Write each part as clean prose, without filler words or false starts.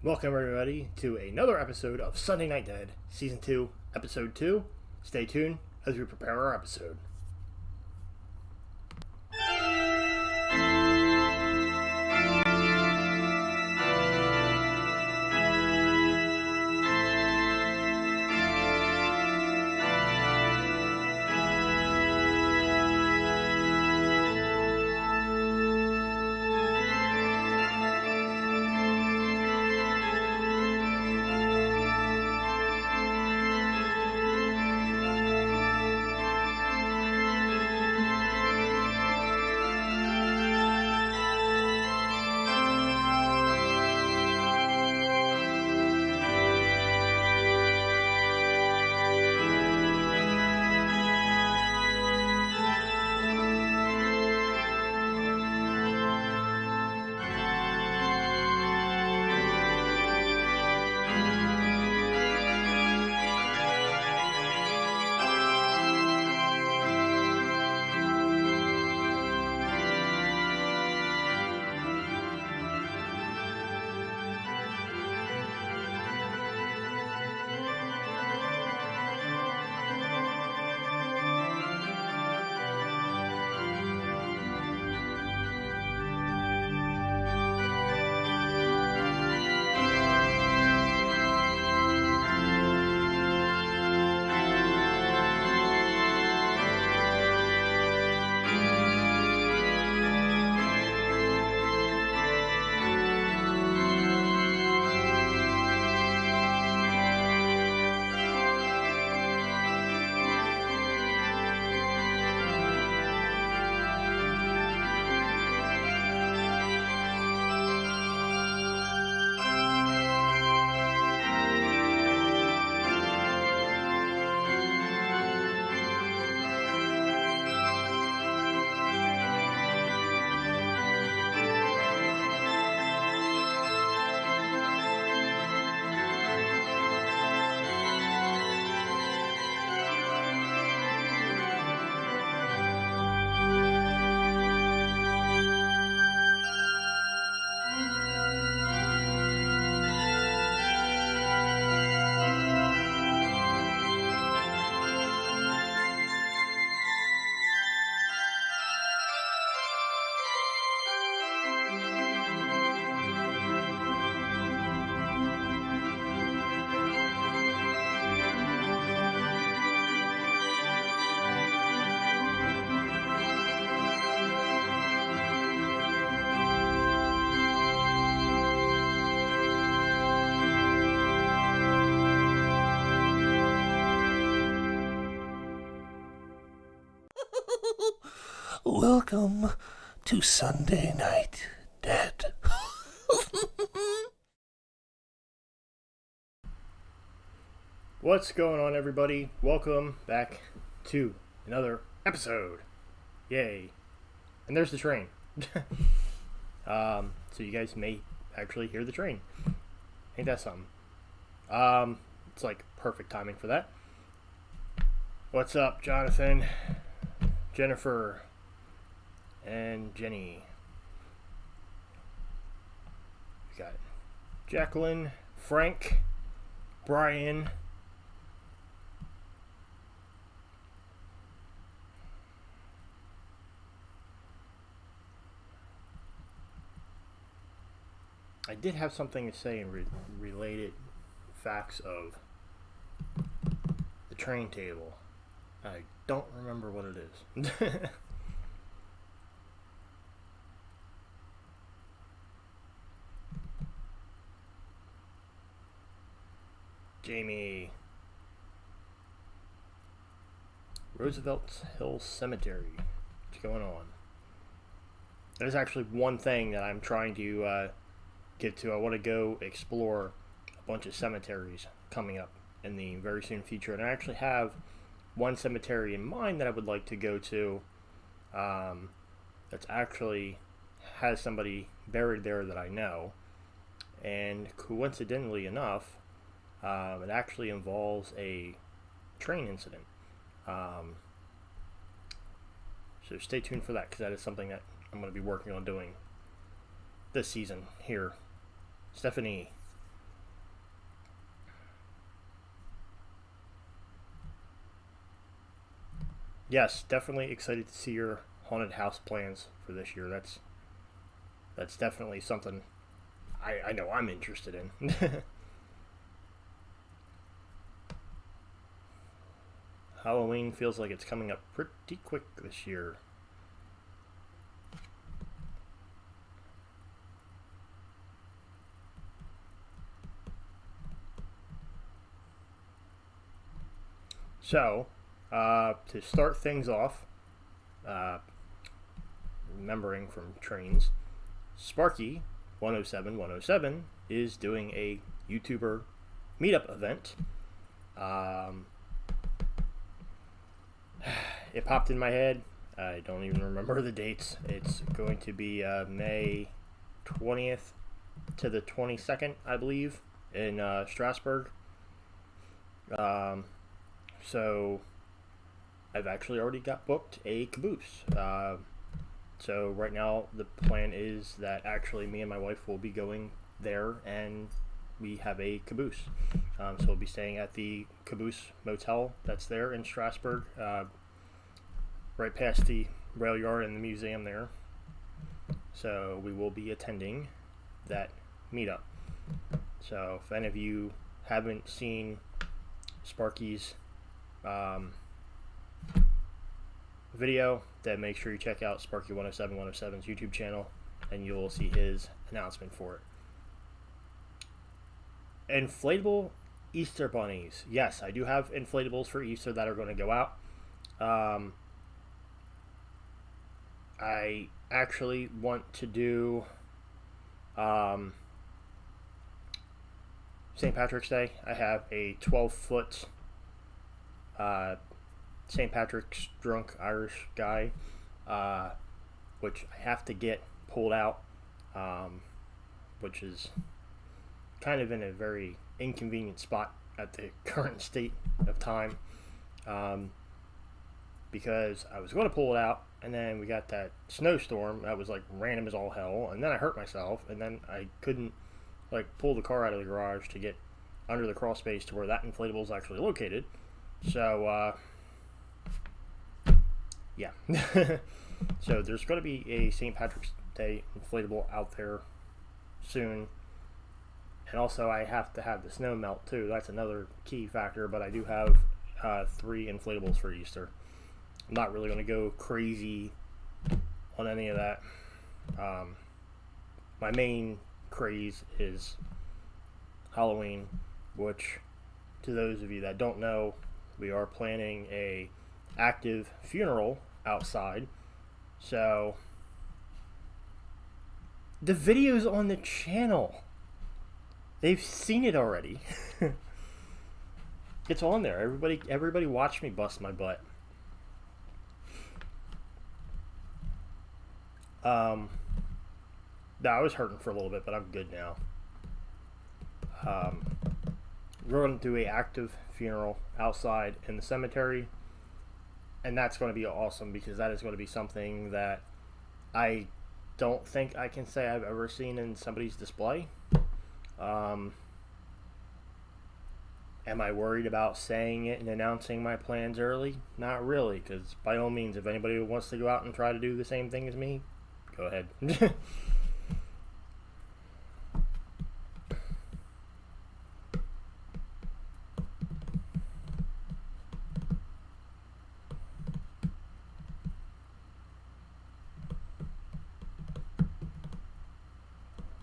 Welcome, everybody, to another episode of Sunday Night Dead, Season 2, Episode 2. Stay tuned as we prepare our episode. Welcome to Sunday Night Dead. What's going on, everybody? Welcome back to another episode. Yay. And there's the train. So you guys may actually hear the train. Ain't that something? It's like perfect timing for that. What's up, Jonathan, Jennifer, and Jenny? We got Jacqueline, Frank, Brian, I did have something to say in related facts of the train table. I don't remember what it is. Jamie. Roosevelt Hill Cemetery. What's going on? There's actually one thing that I'm trying to get to. I want to go explore a bunch of cemeteries coming up in the very soon future, and I actually have one cemetery in mind that I would like to go to that's actually has somebody buried there that I know, and coincidentally enough, it actually involves a train incident. So stay tuned for that, because that is something that I'm going to be working on doing this season here. Stephanie, yes, definitely excited to see your haunted house plans for this year. That's definitely something I know I'm interested in. Halloween feels like it's coming up pretty quick this year. So, to start things off, uh, remembering from trains, Sparky 107 is doing a YouTuber meetup event. Um, it popped in my head. I don't even remember the dates. It's going to be May 20th to the 22nd, I believe, in Strasbourg. Um, so I've actually already got booked a caboose. So right now the plan is that actually me and my wife will be going there, and we have a caboose. So we'll be staying at the Caboose Motel that's there in Strasbourg, right past the rail yard and the museum there. So we will be attending that meetup. So if any of you haven't seen Sparky's video, then make sure you check out Sparky 107's YouTube channel, and you'll see his announcement for it. Inflatable Easter bunnies. Yes, I do have inflatables for Easter that are going to go out. I actually want to do St. Patrick's Day. I have a 12-foot St. Patrick's drunk Irish guy, which I have to get pulled out, which is kind of in a very inconvenient spot at the current state of time, because I was going to pull it out, and then we got that snowstorm that was like random as all hell, and then I hurt myself, and then I couldn't like pull the car out of the garage to get under the crawl space to where that inflatable is actually located. So yeah. So there's going to be a St. Patrick's Day inflatable out there soon. And also I have to have the snow melt too. That's another key factor, but I do have 3 inflatables for Easter. I'm not really going to go crazy on any of that. My main craze is Halloween, which, to those of you that don't know, we are planning a active funeral outside. So the video's on the channel. They've seen it already. It's on there. Everybody watch me bust my butt. No, I was hurting for a little bit, but I'm good now. We're going to do a active funeral outside in the cemetery, and that's going to be awesome because that is going to be something that I don't think I can say I've ever seen in somebody's display. Am I worried about saying it and announcing my plans early? Not really, because by all means, if anybody wants to go out and try to do the same thing as me, go ahead.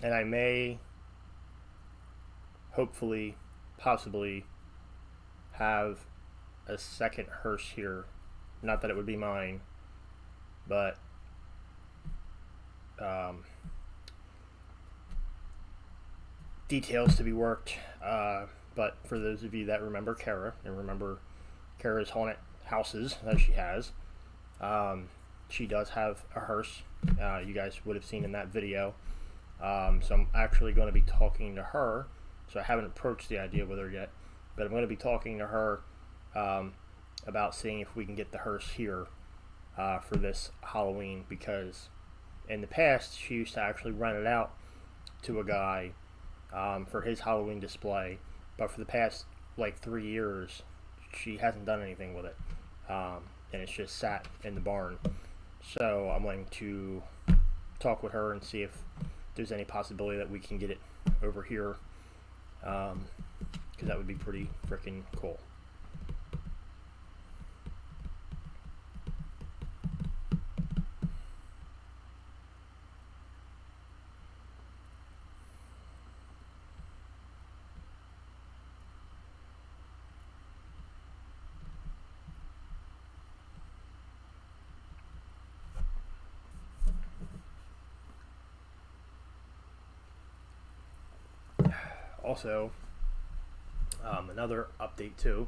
And I may, hopefully, possibly, have a second hearse here. Not that it would be mine, but details to be worked. But for those of you that remember Kara and remember Kara's haunted houses that she has, she does have a hearse. You guys would have seen in that video. So I'm actually going to be talking to her. So I haven't approached the idea with her yet, but I'm going to be talking to her about seeing if we can get the hearse here for this Halloween, because in the past she used to actually rent it out to a guy for his Halloween display, but for the past like 3 years she hasn't done anything with it. and it's just sat in the barn. So I'm going to talk with her and see if there's any possibility that we can get it over here, because that would be pretty freaking cool. Also, another update too,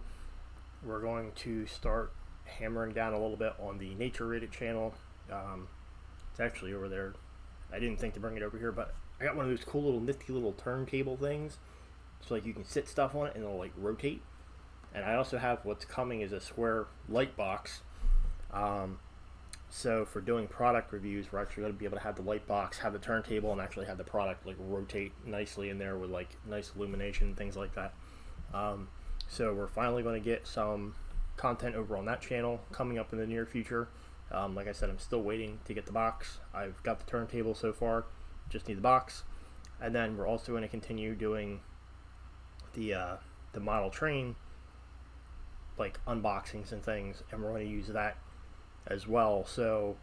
we're going to start hammering down a little bit on the Nature Rated channel. It's actually over there. I didn't think to bring it over here, but I got one of those cool little nifty little turntable things, so like you can sit stuff on it and it'll like rotate. And I also have what's coming is a square light box. So for doing product reviews, we're actually going to be able to have the light box, have the turntable, and actually have the product like rotate nicely in there with like nice illumination, things like that. So we're finally going to get some content over on that channel coming up in the near future. Like I said, I'm still waiting to get the box. I've got the turntable so far, just need the box. And then we're also going to continue doing the model train like unboxings and things, and we're going to use that as well. So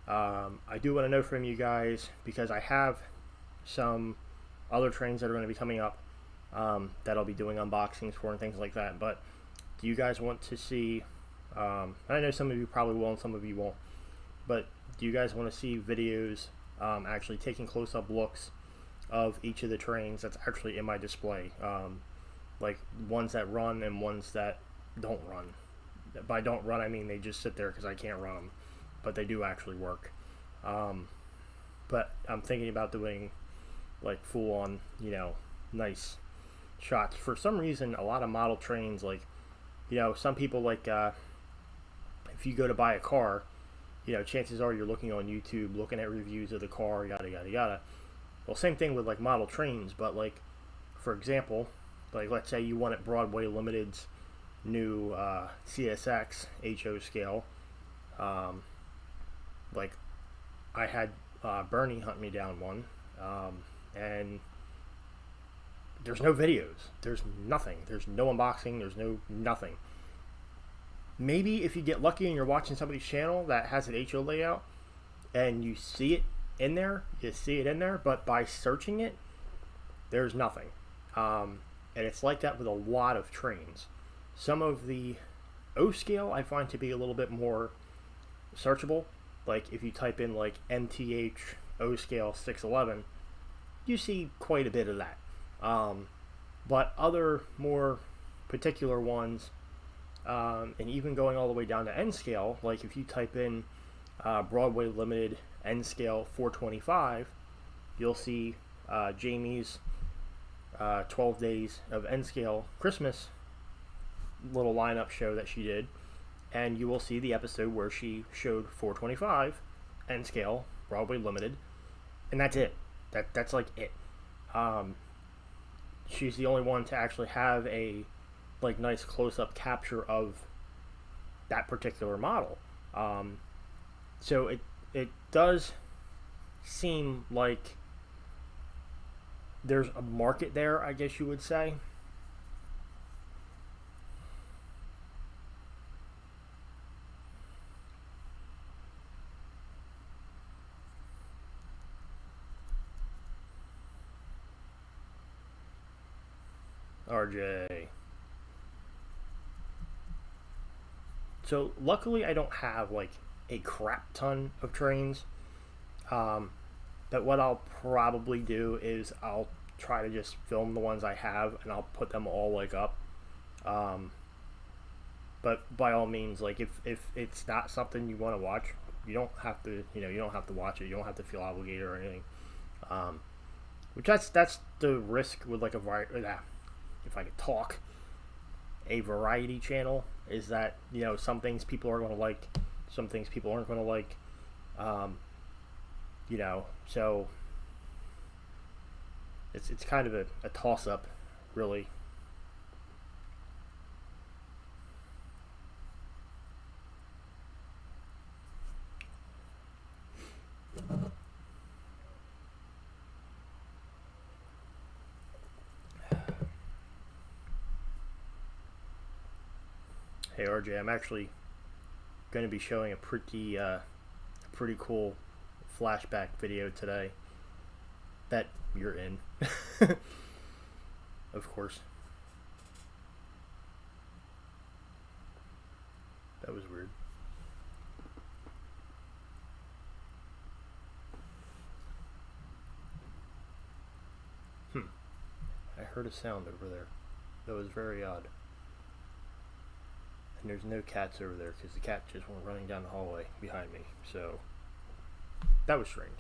I do want to know from you guys, because I have some other trains that are going to be coming up that I'll be doing unboxings for and things like that. But do you guys want to see, I know some of you probably will and some of you won't, but do you guys want to see videos actually taking close-up looks of each of the trains that's actually in my display, like ones that run and ones that don't run? By don't run, I mean they just sit there because I can't run them, but they do actually work. But I'm thinking about doing like full-on, you know, nice shots. For some reason, a lot of model trains, like, you know, some people like, if you go to buy a car, you know, chances are you're looking on YouTube, looking at reviews of the car, yada yada yada. Well, same thing with like model trains, but like, for example, like let's say you wanted Broadway Limited's new CSX HO scale. Like I had Bernie hunt me down one, and there's no videos, there's nothing, there's no unboxing, there's no nothing. Maybe if you get lucky and you're watching somebody's channel that has an HO layout and you see it in there, but by searching it, there's nothing. And it's like that with a lot of trains. Some of the O scale I find to be a little bit more searchable. Like if you type in like MTH O scale 611, you see quite a bit of that. But other more particular ones, and even going all the way down to N scale, like if you type in Broadway Limited N scale 425, you'll see Jamie's 12 Days of N scale Christmas little lineup show that she did, and you will see the episode where she showed 425 N scale Broadway Limited, and that's it. That's like it. She's the only one to actually have a like nice close-up capture of that particular model. So it does seem like there's a market there, I guess you would say. RJ. So luckily I don't have like a crap ton of trains. But what I'll probably do is I'll try to just film the ones I have and I'll put them all like up. But by all means, like if it's not something you want to watch, you don't have to, you don't have to watch it. You don't have to feel obligated or anything. Which that's the risk with like a variety. If I could talk, a variety channel is that some things people are going to like, some things people aren't going to like. So it's kind of a toss up, really. Hey RJ, I'm actually going to be showing a pretty cool flashback video today that you're in. Of course. That was weird. I heard a sound over there. That was very odd. And there's no cats over there because the cat just went running down the hallway behind me. So that was strange.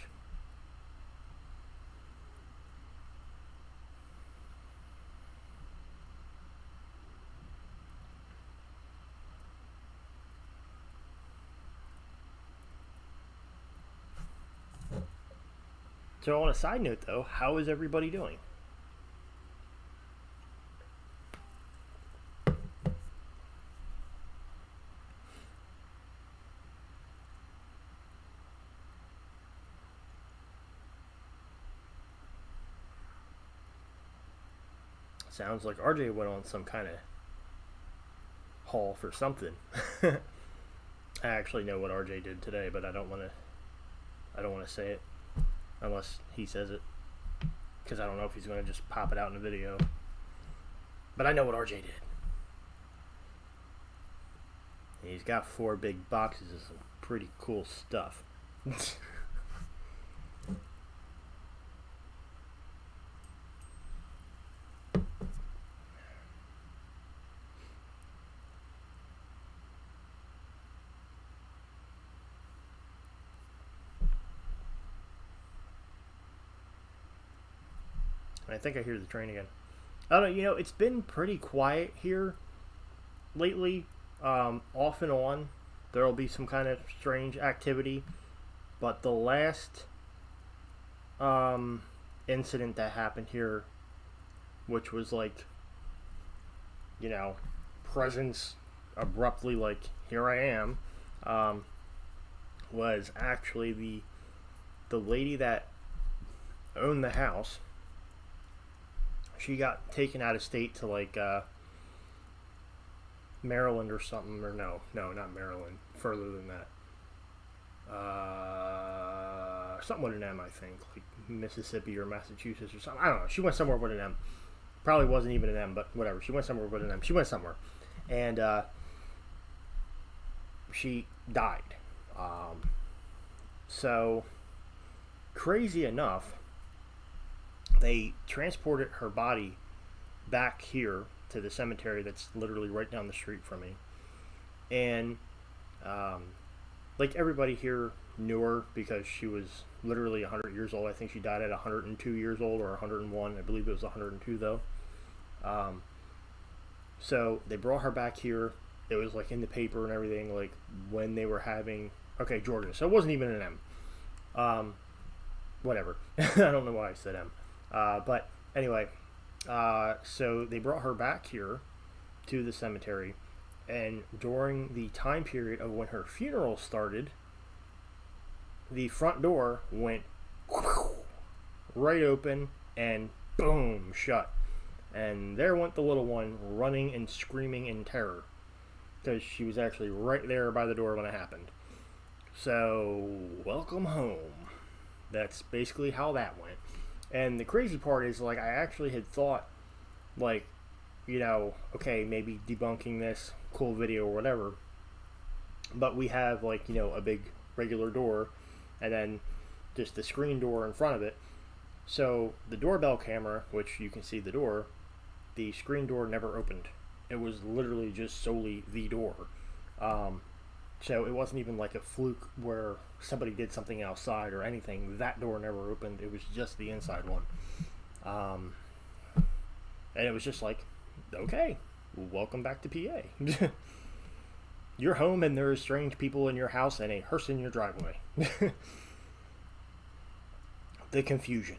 So on a side note though, how is everybody doing? Sounds like RJ went on some kind of haul for something. I actually know what RJ did today, but I don't want to say it unless he says it, because I don't know if he's going to just pop it out in a video. But I know what RJ did. He's got 4 big boxes of some pretty cool stuff. I think I hear the train again. I don't know, it's been pretty quiet here lately. Off and on, there'll be some kind of strange activity. But the last incident that happened here, which was like, presence abruptly, like, here I am, was actually the lady that owned the house. She got taken out of state to like Maryland or something, or no, not Maryland. Further than that, something with an M, I think, like Mississippi or Massachusetts or something. I don't know. She went somewhere with an M. Probably wasn't even an M, but whatever. She went somewhere with an M. She went somewhere, and she died. So crazy enough, they transported her body back here to the cemetery that's literally right down the street from me. And like everybody here knew her because she was literally 100 years old. I think she died at 102 years old or 101. I believe it was 102 though. So they brought her back here. It was like in the paper and everything, like when they were having, okay, Georgia. So it wasn't even an M. Whatever. I don't know why I said M. But anyway, so they brought her back here to the cemetery, and during the time period of when her funeral started, the front door went right open and boom, shut. And there went the little one running and screaming in terror because she was actually right there by the door when it happened. So, welcome home. That's basically how that went. And the crazy part is, like, I actually had thought, like, okay, maybe debunking this cool video or whatever. But we have, like, a big regular door and then just the screen door in front of it. So the doorbell camera, which you can see the door, the screen door never opened. It was literally just solely the door. So it wasn't even like a fluke where somebody did something outside or anything. That door never opened. It was just the inside one. And it was just like, okay, welcome back to PA. You're home and there are strange people in your house and a hearse in your driveway. The confusion.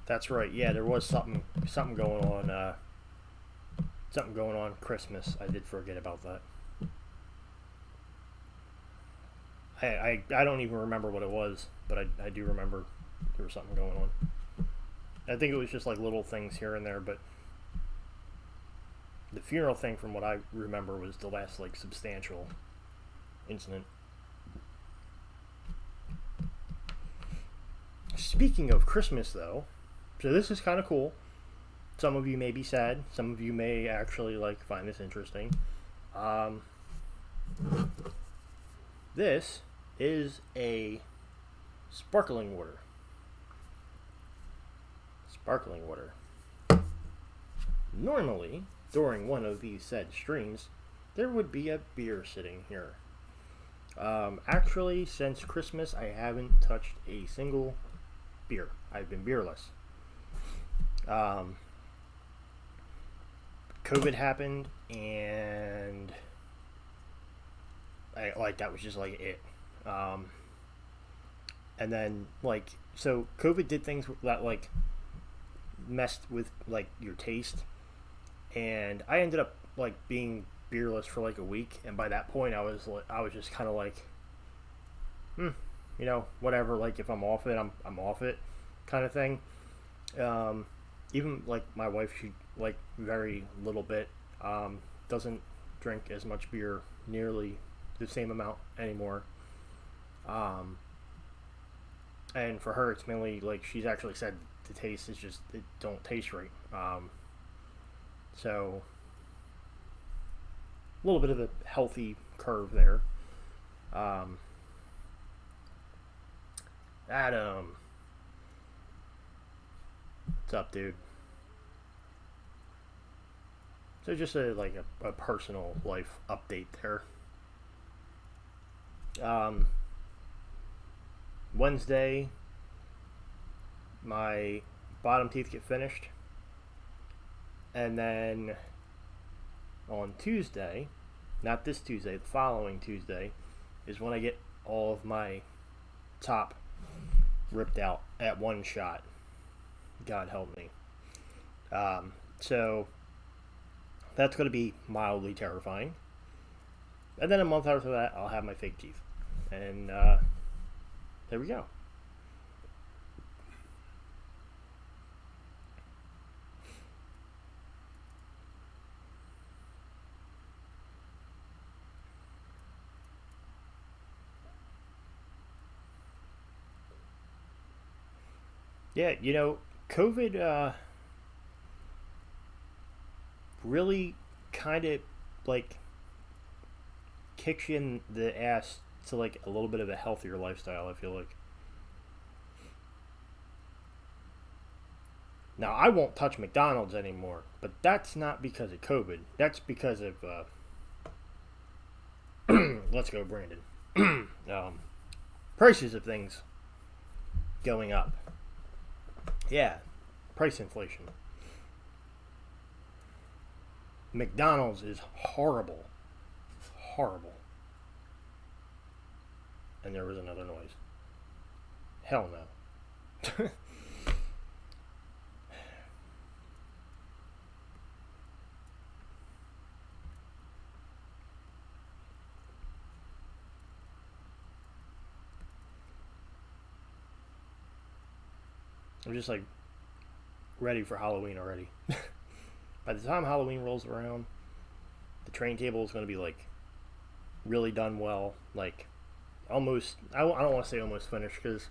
That's right. Yeah, there was something going on something going on Christmas. I did forget about that. I don't even remember what it was, but I do remember there was something going on. I think it was just like little things here and there, but the funeral thing, from what I remember, was the last like substantial incident. Speaking of Christmas, though, so this is kind of cool. Some of you may be sad. Some of you may actually like find this interesting. This is a sparkling water. Sparkling water. Normally, during one of these said streams, there would be a beer sitting here. Actually, since Christmas, I haven't touched a single beer. I've been beerless. COVID happened, and that was just like it. And then so COVID did things that like messed with like your taste, and I ended up like being beerless for like a week, and by that point I was just kind of like, whatever. Like if I'm off it, I'm off it, kind of thing. Even like my wife, she like very little bit, doesn't drink as much beer, nearly the same amount anymore. And for her, it's mainly like she's actually said the taste is just, it don't taste right. So a little bit of a healthy curve there. Adam, what's up, dude? So just a personal life update there. Wednesday, my bottom teeth get finished, and then on Tuesday, not this Tuesday, the following Tuesday, is when I get all of my top ripped out at one shot. God help me. So that's going to be mildly terrifying. And then a month after that, I'll have my fake teeth. And there we go. Yeah, COVID really kind of like kicks you in the ass to like a little bit of a healthier lifestyle, I feel like. Now, I won't touch McDonald's anymore, but that's not because of COVID. That's because of let's go, Brandon. Prices of things going up. Yeah, price inflation. McDonald's is horrible. Horrible. And there was another noise. Hell no. I'm just like ready for Halloween already. By the time Halloween rolls around, the train table is going to be like really done well. Like almost, I don't want to say almost finished, because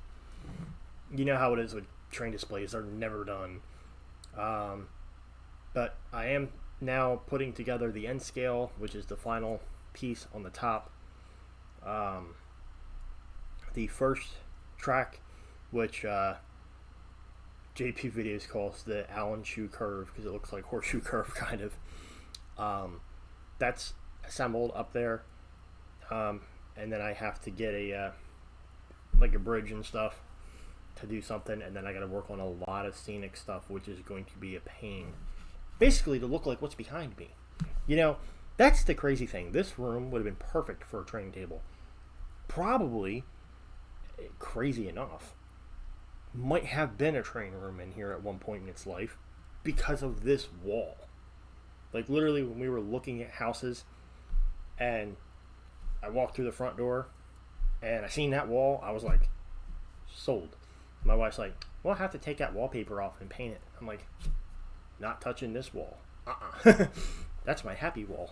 you know how it is with train displays, they're never done. But I am now putting together the end scale, which is the final piece on the top. The first track, which JP Videos calls the Allen shoe curve, because it looks like horseshoe curve kind of. That's assembled up there, and then I have to get a bridge and stuff to do something, and then I got to work on a lot of scenic stuff, which is going to be a pain. Basically, to look like what's behind me. That's the crazy thing. This room would have been perfect for a training table. Probably, crazy enough, might have been a training room in here at one point in its life because of this wall. Like literally when we were looking at houses and I walked through the front door and I seen that wall, I was like, sold. My wife's like, well, I have to take that wallpaper off and paint it. I'm like, not touching this wall. That's my happy wall.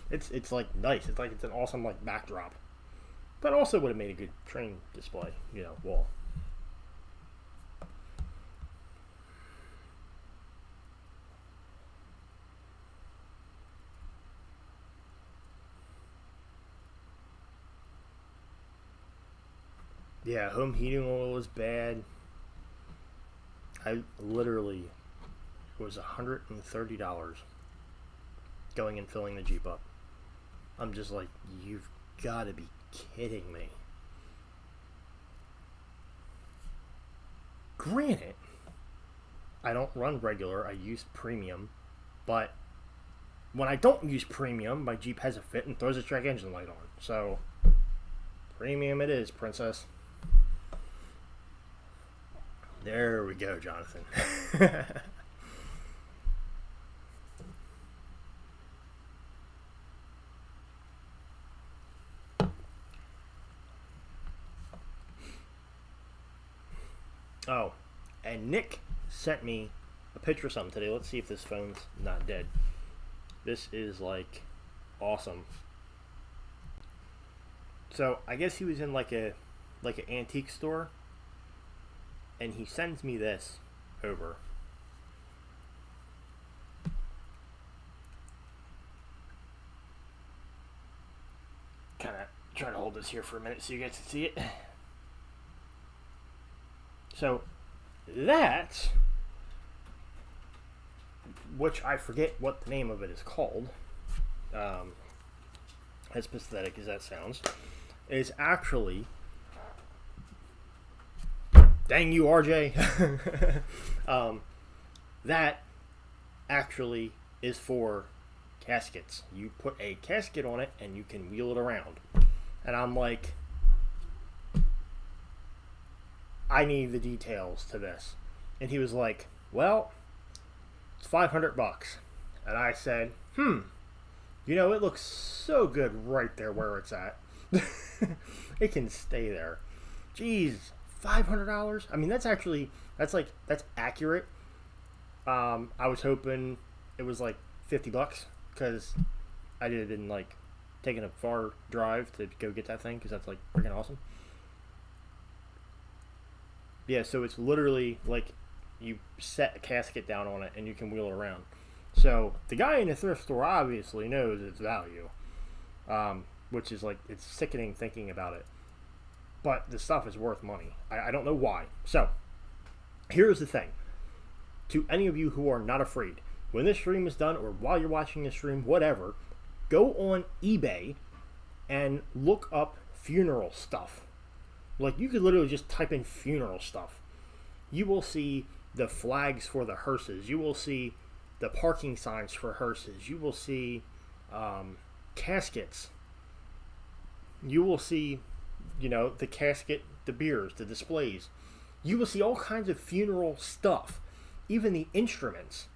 It's like nice. It's like it's an awesome like backdrop. But also would have made a good train display, wall. Yeah, home heating oil is bad. I literally, it was $130 going and filling the Jeep up. I'm just like, you've got to be kidding me. Granted, I don't run regular, I use premium, but when I don't use premium, my Jeep has a fit and throws a check engine light on. So, premium it is, princess. There we go, Jonathan. Oh, and Nick sent me a picture of something today. Let's see if this phone's not dead. This is like awesome. So I guess he was in like an antique store, and he sends me this over. Kind of try to hold this here for a minute so you guys can see it. So that, which I forget what the name of it is called, as pathetic as that sounds, is actually, dang you, RJ, that actually is for caskets. You put a casket on it and you can wheel it around. And I'm like, I need the details to this. And he was like, well, it's $500. And I said, it looks so good right there where it's at. It can stay there. Jeez, $500? I mean, that's accurate. I was hoping it was like $50 because I didn't like taking a far drive to go get that thing because that's like freaking awesome. Yeah, so it's literally like you set a casket down on it and you can wheel it around. So the guy in the thrift store obviously knows its value, which is like, it's sickening thinking about it. But the stuff is worth money. I don't know why. So here's the thing. To any of you who are not afraid, when this stream is done or while you're watching the stream, whatever, go on eBay and look up funeral stuff. Like, you could literally just type in funeral stuff. You will see the flags for the hearses. You will see the parking signs for hearses. You will see caskets. You will see, the casket, the beers, the displays. You will see all kinds of funeral stuff, even the instruments.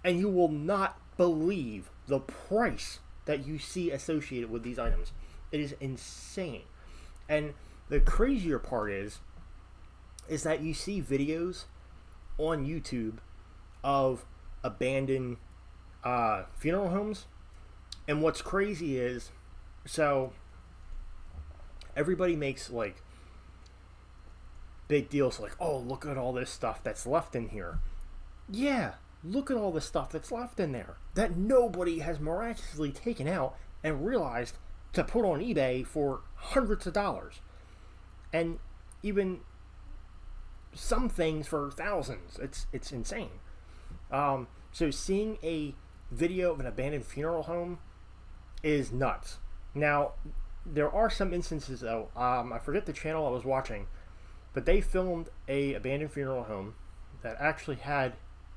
And you will not believe the price that you see associated with these items. It is insane. And the crazier part is that you see videos on YouTube of abandoned funeral homes. And what's crazy is, so everybody makes like big deals like, oh, look at all this stuff that's left in here. Yeah, look at all the stuff that's left in there that nobody has miraculously taken out and realized to put on eBay for hundreds of dollars. And even some things for thousands. It's insane. So seeing a video of an abandoned funeral home is nuts. Now, there are some instances though. I forget the channel I was watching, but they filmed a abandoned funeral home that actually had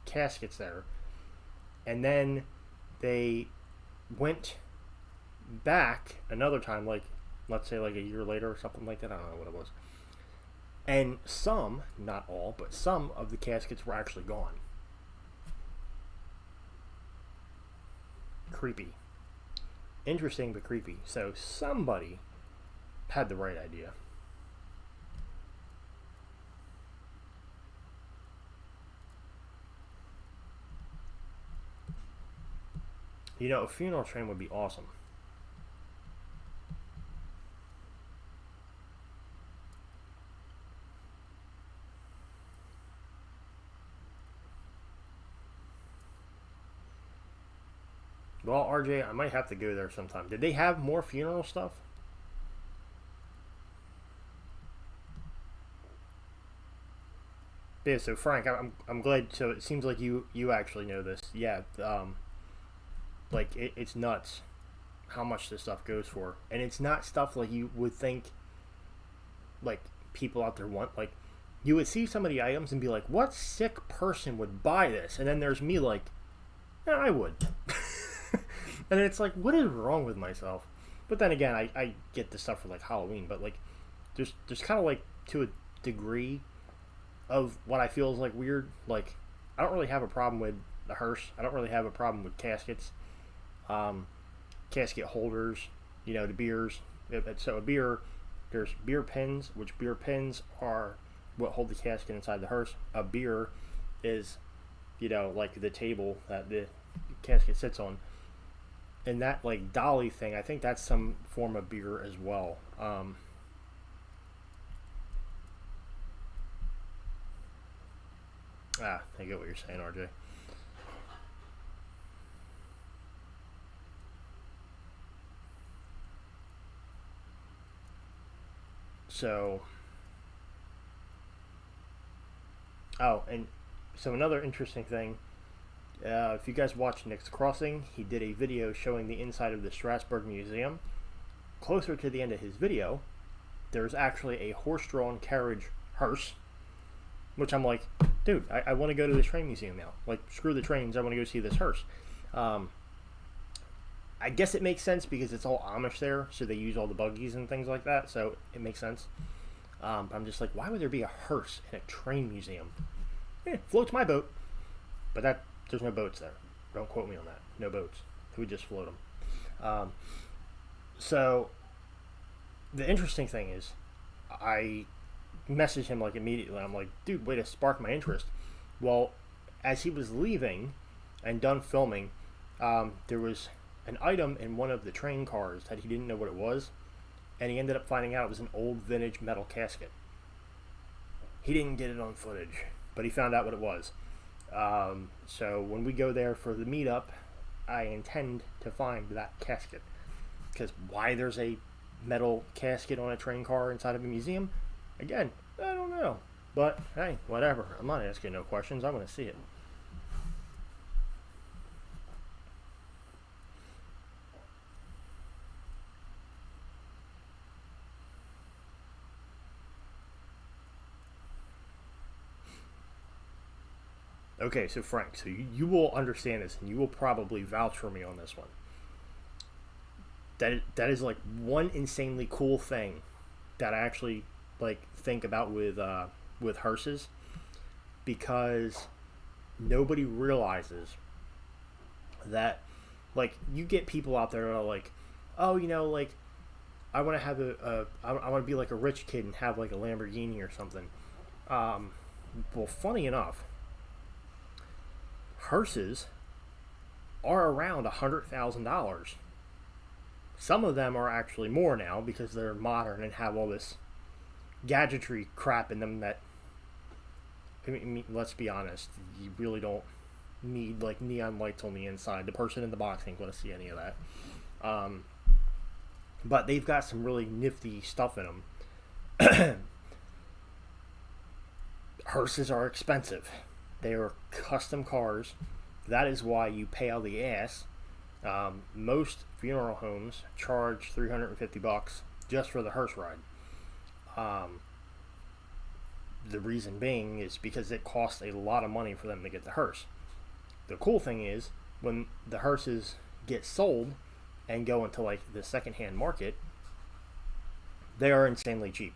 caskets there, and then they went back another time, like let's say like a year later or something like that. I don't know what it was. And some, not all, but some of the caskets were actually gone. creepy. Interesting but creepy. So somebody had the right idea. You know, a funeral train would be awesome. Well, RJ, I might have to go there sometime. Did they have more funeral stuff? Yeah. So Frank, I'm glad. So it seems like you actually know this. Yeah. Like it's nuts how much this stuff goes for, and it's not stuff like you would think. Like people out there want. Like you would see some of the items and be like, "What sick person would buy this?" And then there's me like, "Yeah, I would." And it's like, what is wrong with myself? But then again, I get the stuff for like Halloween, but like there's kind of like to a degree of what I feel is like weird. Like I don't really have a problem with the hearse. I don't really have a problem with caskets, um, casket holders. You know, the beers. So a beer, there's beer pins, which beer pins are what hold the casket inside the hearse. A beer is, you know, like the table that the casket sits on. And that like dolly thing, I think that's some form of beer as well. I get what you're saying, RJ. So, oh, and so another interesting thing. If you guys watch Nick's Crossing, he did a video showing the inside of the Strasbourg Museum. Closer to the end of his video, there's actually a horse-drawn carriage hearse, which I'm like, dude, I want to go to the train museum now. Like, screw the trains, I want to go see this hearse. Um, I guess it makes sense because it's all Amish there, so they use all the buggies and things like that, so it makes sense. I'm just like, why would there be a hearse in a train museum? Floats my boat, but there's no boats there. Don't quote me on that. No boats. Who would just float them? Um, so the interesting thing is, I messaged him like immediately. I'm like, dude, way to spark my interest. Well, as he was leaving and done filming, there was an item in one of the train cars that he didn't know what it was, and he ended up finding out it was an old vintage metal casket. He didn't get it on footage, but he found out what it was. So when we go there for the meetup, I intend to find that casket. Because why there's a metal casket on a train car inside of a museum, again, I don't know. But hey, whatever. I'm not asking no questions. I want to see it. Okay, so Frank, so you will understand this, and you will probably vouch for me on this one. That is like one insanely cool thing that I actually like think about with hearses, because nobody realizes that like you get people out there that are like, oh, you know, like I want to have I want to be like a rich kid and have like a Lamborghini or something. Um, well, funny enough, hearses are around $100,000. Some of them are actually more now because they're modern and have all this gadgetry crap in them that, I mean, let's be honest, you really don't need like neon lights on the inside. The person in the box ain't going to see any of that. Um, but they've got some really nifty stuff in them. Hearses are expensive. They are custom cars. That is why you pay out the ass. Most funeral homes charge $350 just for the hearse ride. Um, the reason being is because it costs a lot of money for them to get the hearse. The cool thing is when the hearses get sold and go into like the secondhand market, they are insanely cheap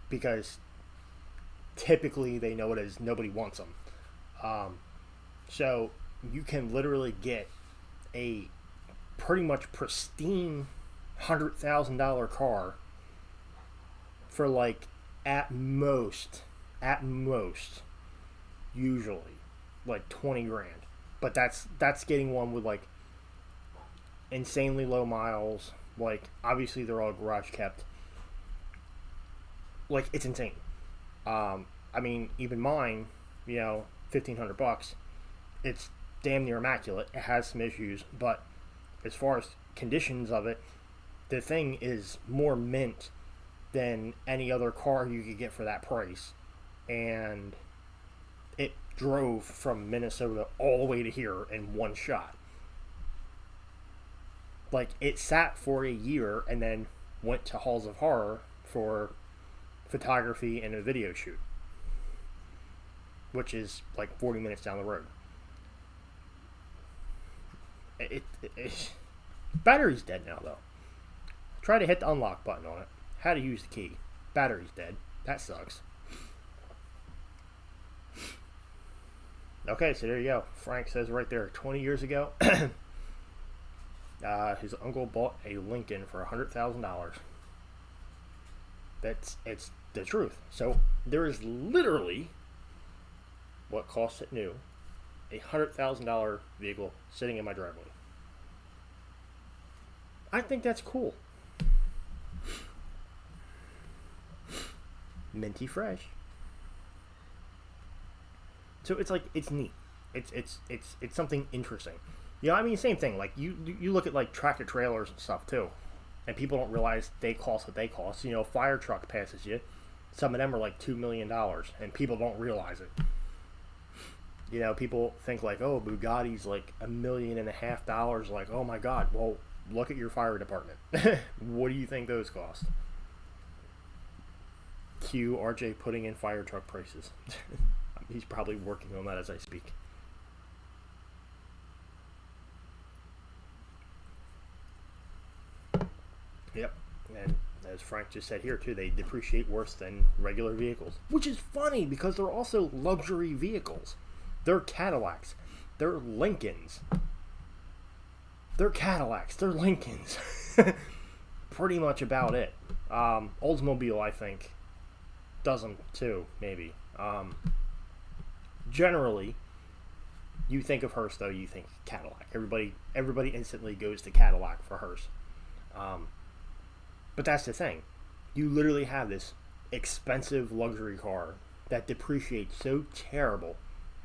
because typically they know it as nobody wants them. So you can literally get a pretty much pristine $100,000 car for like at most, usually like 20 grand. But that's getting one with like insanely low miles. Like obviously they're all garage kept. Like it's insane. I mean, even mine, you know, $1,500. It's damn near immaculate. It has some issues, but as far as conditions of it, the thing is more mint than any other car you could get for that price. And it drove from Minnesota all the way to here in one shot. Like, it sat for a year and then went to Halls of Horror for photography and a video shoot, which is like 40 minutes down the road. Battery's dead now, though. Try to hit the unlock button on it. How to use the key. Battery's dead. That sucks. Okay, so there you go. Frank says right there, 20 years ago, his uncle bought a Lincoln for $100,000. It's the truth. So there is literally what costs it new, a $100,000 vehicle sitting in my driveway. I think that's cool. Minty fresh. So it's like, it's neat. It's something interesting. You know, I mean, same thing. Like you look at like tractor trailers and stuff too, and people don't realize they cost what they cost. You know, a fire truck passes you. Some of them are like $2 million, and people don't realize it. You know, people think like, oh, Bugatti's like $1.5 million. Like, oh my God. Well, look at your fire department. What do you think those cost? Cue RJ putting in fire truck prices. He's probably working on that as I speak. Yep. And as Frank just said here too, they depreciate worse than regular vehicles, which is funny because they're also luxury vehicles. They're Cadillacs. They're Lincolns. They're Cadillacs. They're Lincolns. Pretty much about it. Oldsmobile, I think, does them too, maybe. Generally, you think of hearse, though, you think Cadillac. Everybody instantly goes to Cadillac for hearse. But that's the thing. You literally have this expensive luxury car that depreciates so terrible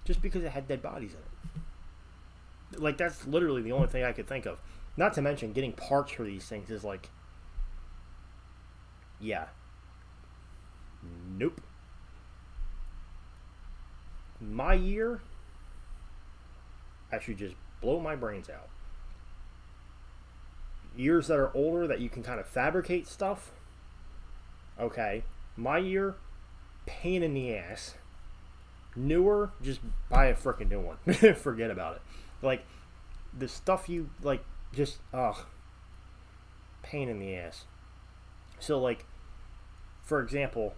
just because it had dead bodies in it. Like, that's literally the only thing I could think of. Not to mention, getting parts for these things is like, yeah. Nope. My year, I should just blow my brains out. Years that are older that you can kind of fabricate stuff, okay. My year, pain in the ass. Newer, just buy a freaking new one. Forget about it. Like, the stuff you, like, just, pain in the ass. So, like, for example,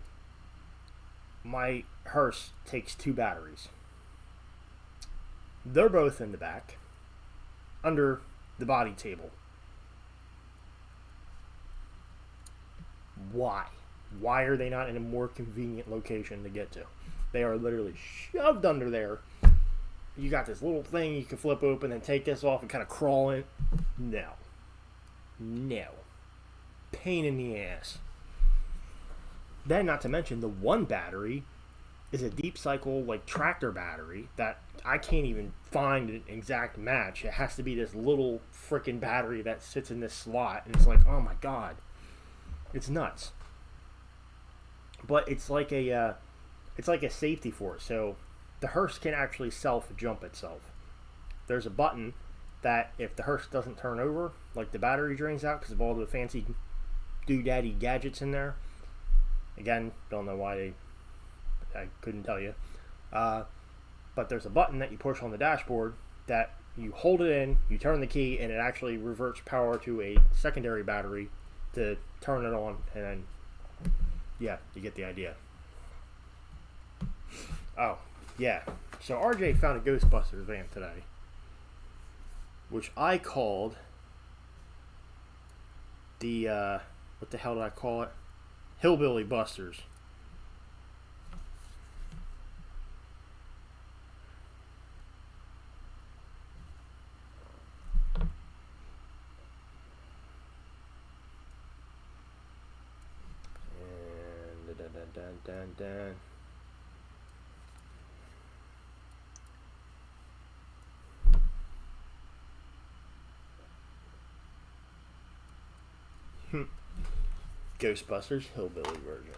my hearse takes 2 batteries. They're both in the back, under the body table. Why? Why are they not in a more convenient location to get to? They are literally shoved under there. You got this little thing you can flip open and take this off and kind of crawl in. No. Pain in the ass. Then, not to mention, the one battery is a deep cycle, like, tractor battery that I can't even find an exact match. It has to be this little freaking battery that sits in this slot, and it's like, oh my God. It's nuts. But it's like a safety for it. So the hearse can actually self-jump itself. There's a button that if the hearse doesn't turn over, like the battery drains out because of all the fancy doodaddy gadgets in there. Again, don't know why I couldn't tell you. But there's a button that you push on the dashboard that you hold it in, you turn the key, and it actually reverts power to a secondary battery to turn it on, and then, yeah, you get the idea. Oh, yeah. So RJ found a Ghostbusters van today. which I called the, what the hell did I call it? Hillbilly Busters. And dun. Ghostbusters Hillbilly version.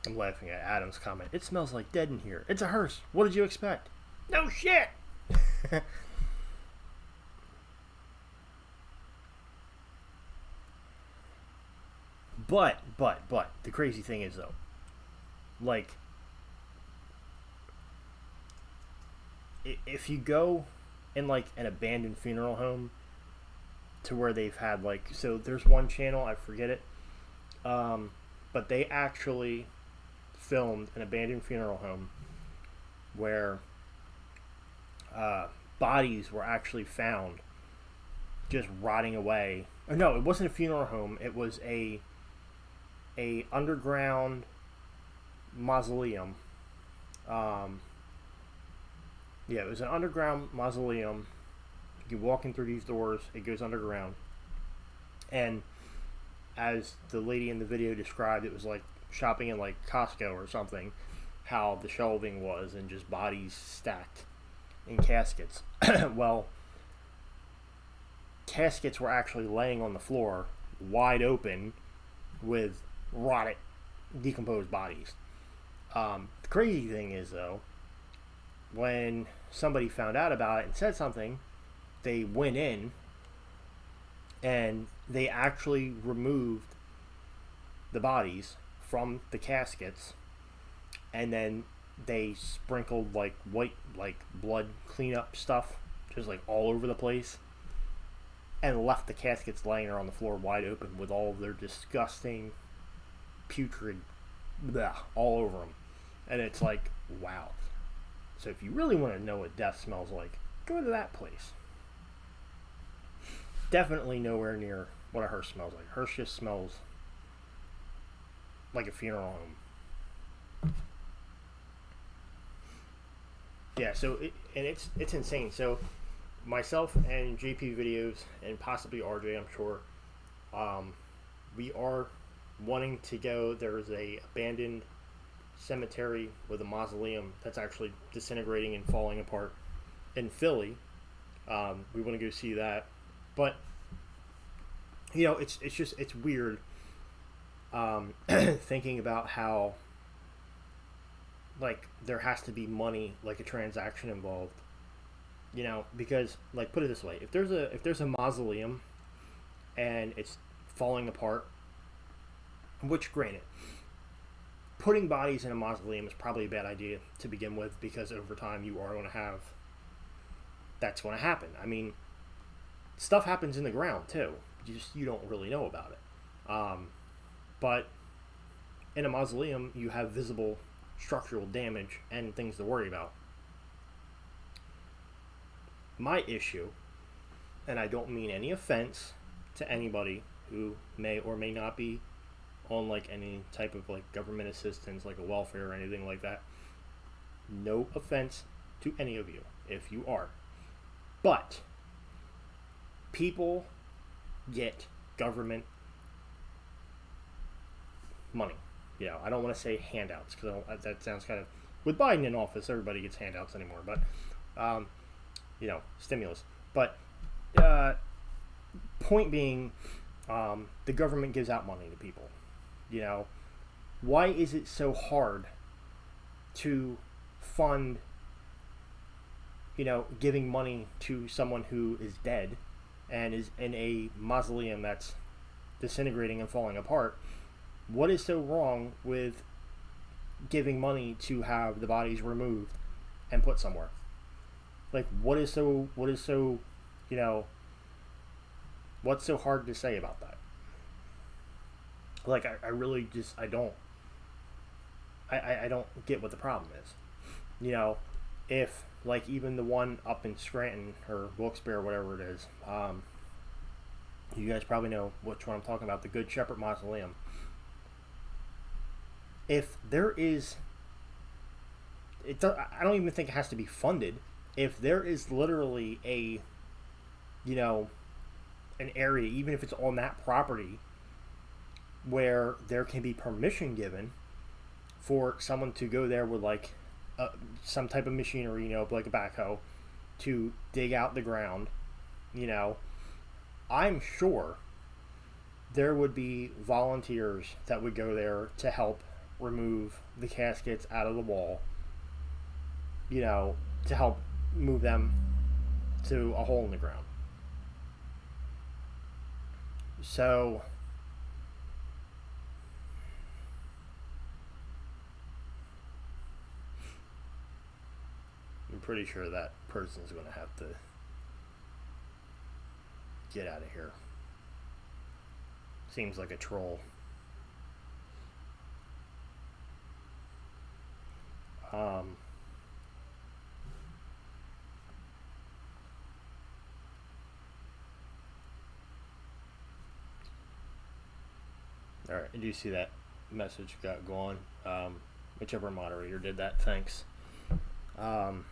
I'm laughing at Adam's comment. It smells like dead in here. It's a hearse. What did you expect? No shit! But, the crazy thing is, though, like, if you go in, like, an abandoned funeral home to where they've had, like, so there's one channel, I forget it, but they actually filmed an abandoned funeral home where bodies were actually found just rotting away. Or no, it wasn't a funeral home. It was a underground mausoleum. Yeah, it was an underground mausoleum. You walk in through these doors, it goes underground. And as the lady in the video described, it was like shopping in like Costco or something, how the shelving was and just bodies stacked in caskets. Well, caskets were actually laying on the floor wide open with rotted, decomposed bodies. The crazy thing is, though, when somebody found out about it and said something, they went in and they actually removed the bodies from the caskets, and then they sprinkled like white, like blood cleanup stuff just like all over the place, and left the caskets laying there on the floor wide open with all of their disgusting putrid all over them. And it's like, wow. So if you really want to know what death smells like, go to that place. Definitely nowhere near what a hearse smells like. Hearse just smells like a funeral home. Yeah, so it's insane. So myself and JP Videos and possibly RJ, I'm sure, we are wanting to go. There's a abandoned cemetery with a mausoleum that's actually disintegrating and falling apart in Philly. We want to go see that, but you know, it's weird thinking about how, like, there has to be money, like a transaction involved, you know, because, like, put it this way, if there's a mausoleum and it's falling apart, which, granted, putting bodies in a mausoleum is probably a bad idea to begin with, because over time you are going to have, that's going to happen. I mean, stuff happens in the ground too. You don't really know about it. But in a mausoleum, you have visible structural damage and things to worry about. My issue, and I don't mean any offense to anybody who may or may not be on like any type of like government assistance, like a welfare or anything like that. No offense to any of you if you are. But people get government money. You know, I don't want to say handouts, because that sounds kind of, with Biden in office, everybody gets handouts anymore, but you know, stimulus. But point being, the government gives out money to people. You know, why is it so hard to fund, you know, giving money to someone who is dead and is in a mausoleum that's disintegrating and falling apart? What is so wrong with giving money to have the bodies removed and put somewhere? Like, what is so, you know, what's so hard to say about that? Like, I really just, I don't get what the problem is. You know, if, like, even the one up in Scranton, or Wilkes-Barre, or whatever it is, you guys probably know which one I'm talking about, the Good Shepherd Mausoleum. If there is, I don't even think it has to be funded. If there is literally you know, an area, even if it's on that property, where there can be permission given for someone to go there with, like, some type of machinery, you know, like a backhoe, to dig out the ground, you know, I'm sure there would be volunteers that would go there to help remove the caskets out of the wall, you know, to help move them to a hole in the ground. So, I'm pretty sure that person's going to have to get out of here. Seems like a troll. Alright, I do see that message got gone. Whichever moderator did that, thanks. You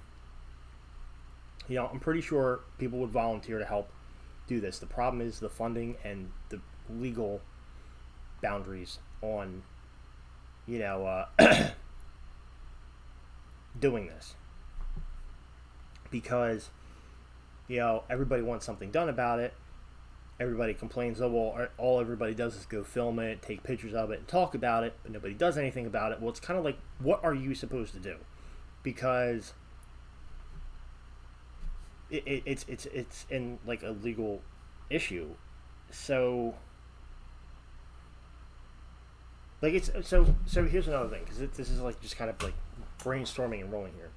know, I'm pretty sure people would volunteer to help do this. The problem is the funding and the legal boundaries on, you know, doing this. Because, you know, everybody wants something done about it. Everybody complains, oh, well, all everybody does is go film it, take pictures of it, and talk about it, but nobody does anything about it. Well, it's kind of like, what are you supposed to do? Because it's in, like, a legal issue. So, like, it's so here's another thing, because this is, like, just kind of like brainstorming and rolling here.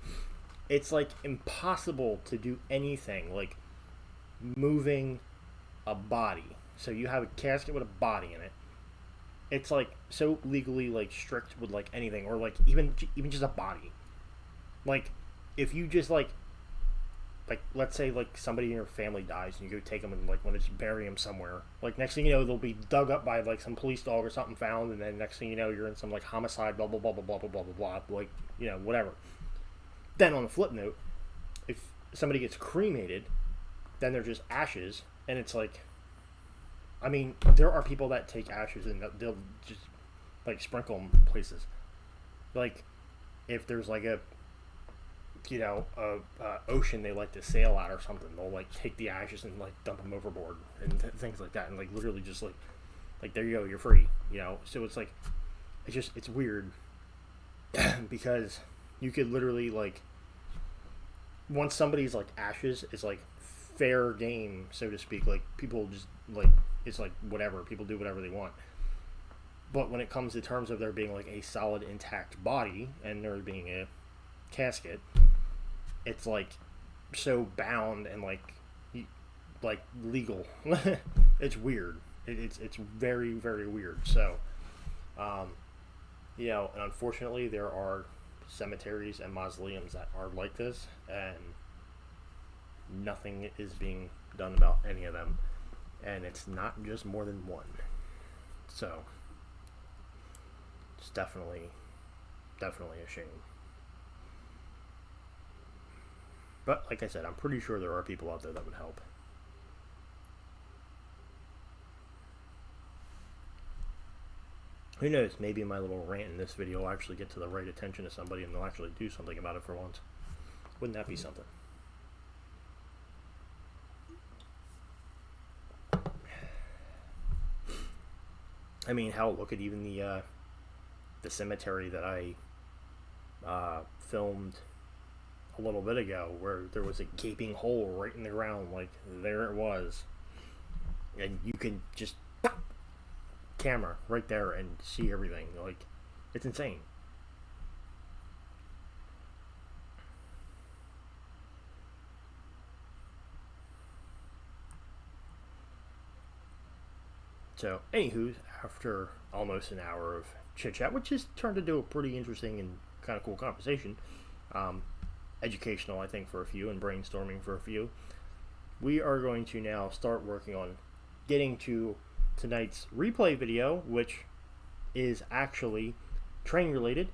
It's, like, impossible to do anything like moving a body. So you have a casket with a body in it. It's, like, so legally, like, strict with, like, anything, or, like, even just a body. Like, if you just, like, let's say, like, somebody in your family dies and you go take them and, like, want to just bury them somewhere. Like, next thing you know, they'll be dug up by, like, some police dog or something found, and then next thing you know, you're in some, like, homicide, blah, blah, blah, blah, blah, blah, blah, blah, like, you know, whatever. Then, on the flip note, if somebody gets cremated, then they're just ashes, and it's like, I mean, there are people that take ashes and they'll just, like, sprinkle them places. Like, if there's, like, a, you know, a ocean they like to sail at or something, they'll, like, take the ashes and, like, dump them overboard and things like that, and, like, literally just, like, there you go, you're free, you know. So it's like, it's weird because you could literally, like, once somebody's, like, ashes is, like, fair game, so to speak, like, people just, like, it's like whatever, people do whatever they want. But when it comes to terms of there being, like, a solid intact body and there being a casket, it's, like, so bound and, like legal. It's weird. It's very, very weird. So, you know, and unfortunately there are cemeteries and mausoleums that are like this, and nothing is being done about any of them, and it's not just more than one. So it's definitely a shame. But like I said, I'm pretty sure there are people out there that would help. Who knows, maybe my little rant in this video will actually get to the right attention of somebody and they'll actually do something about it for once. Wouldn't that be something? I mean, hell, look at even the cemetery that I filmed a little bit ago, where there was a gaping hole right in the ground. Like, there it was, and you can just camera right there and see everything. Like, it's insane. So, anywho, after almost an hour of chit chat, which has turned into a pretty interesting and kind of cool conversation, educational, I think, for a few, and brainstorming for a few, we are going to now start working on getting to tonight's replay video, which is actually train related.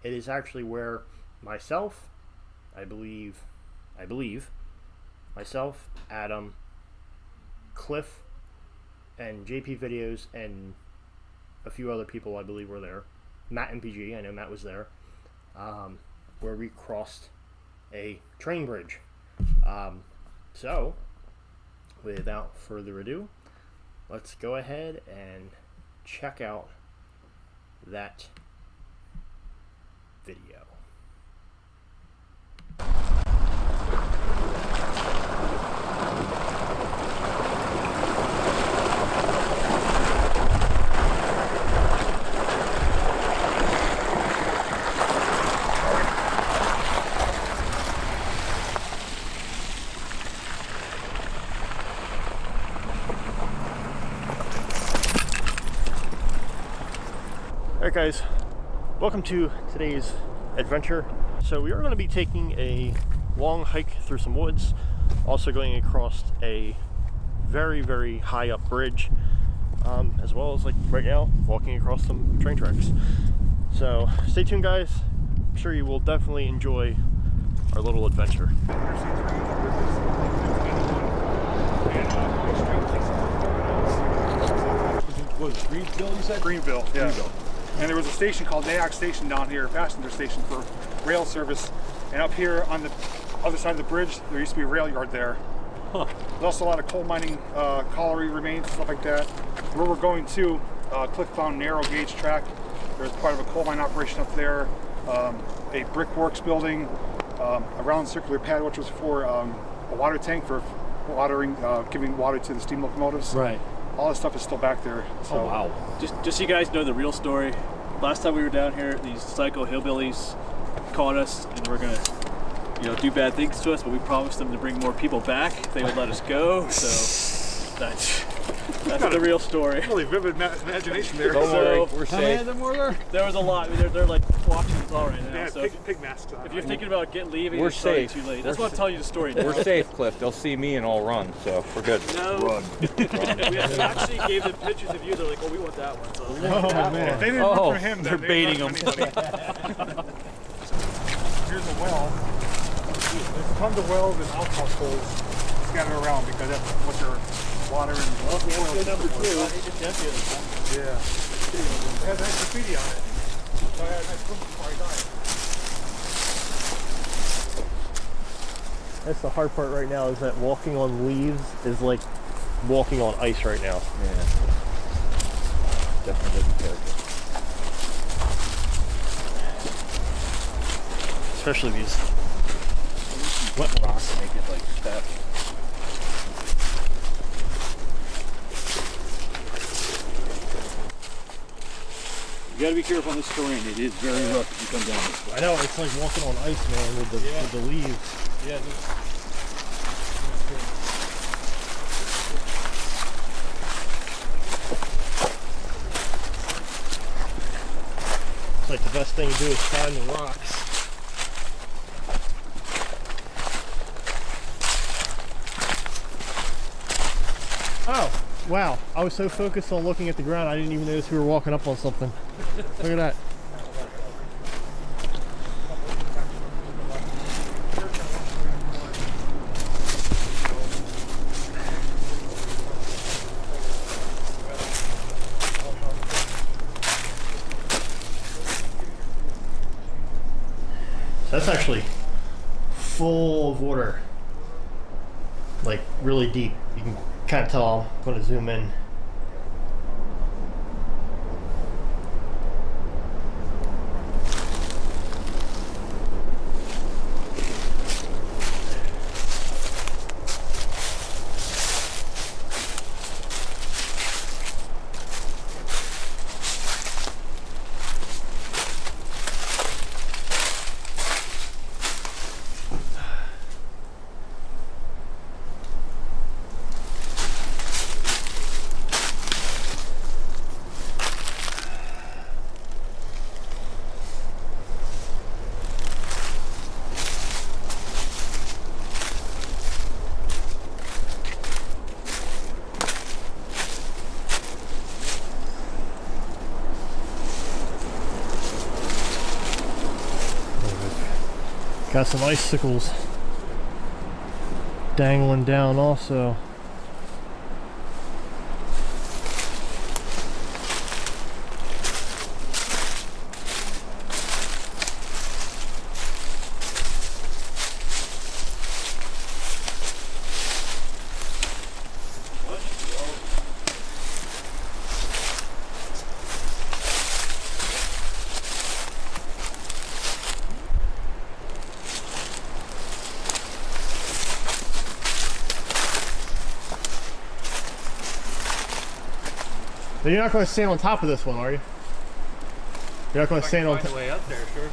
It is actually where myself, I believe, myself, Adam, Cliff, and JP Videos, and a few other people I believe were there. Matt MPG, I know Matt was there, where we crossed a train bridge. So, without further ado, let's go ahead and check out that video. Alright guys, welcome to today's adventure. So we are going to be taking a long hike through some woods, also going across a very, very high up bridge, as well as, like right now, walking across some train tracks. So stay tuned guys, I'm sure you will definitely enjoy our little adventure. What was it, Greenville you said? Greenville, yeah. Greenville. And there was a station called Nayak Station down here, passenger station for rail service. And up here on the other side of the bridge, there used to be a rail yard there. Huh. There's also a lot of coal mining colliery remains, stuff like that. Where we're going to, Cliff found narrow gauge track. There's part of a coal mine operation up there, a brickworks building, a round circular pad, which was for a water tank for watering, giving water to the steam locomotives. Right. All this stuff is still back there. So. Oh wow. Just so you guys know the real story, last time we were down here, these psycho hillbillies caught us and were gonna, do bad things to us, but we promised them to bring more people back if they would let us go. So that's the real story. Really vivid imagination there. Don't worry, we're safe. How many of them were there? There was a lot. I mean, they're like watching us all right now. They had So pig masks on. if you're thinking about leaving, We're it's probably safe. too late. That's why I'm telling you the story now. We're safe, Cliff. They'll see me and I'll run, so we're good. No. Run. We actually gave them pictures of you. They're like, oh, we want that one. So If they didn't look for him, they're then baiting them. Here's a well. There's tons of wells and outhouse holes scattered around because that's what they're watering. number 2. Yeah. It has nice graffiti on it. So I had a nice room before I died. That's the hard part right now, is that walking on leaves is like walking on ice right now. Yeah. Definitely doesn't care. Especially these wet rocks make it like that. You gotta be careful on this terrain. It is very rough if you come down this way. I know, it's like walking on ice, man, with the leaves. Yeah. It's like the best thing to do is find the rocks. Oh, wow. I was so focused on looking at the ground, I didn't even notice we were walking up on something. Look at that. So that's actually full of water, like really deep. You can kind of tell. I'm going to zoom in. Got some icicles dangling down also. You're not going to stand on top of this one, are you? You're not going to stand on top. Find a way up there, sure.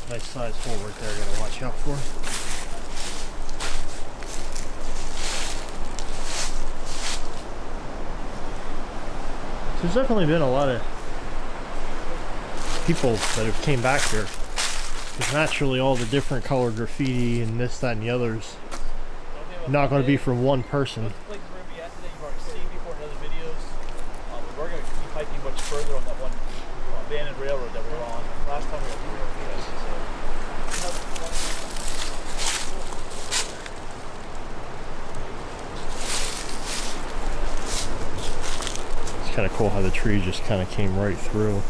Nice size hole right there, I gotta watch out for. There's definitely been a lot of people that have came back here. Because naturally all the different colored graffiti and this, that, and the others not going to be from one person. Most places we're going to be at today, you've already seen before in other videos. We're going to be hiking much further on that one abandoned railroad that we were on. Last time we were here. It's kind of cool how the tree just kind of came right through.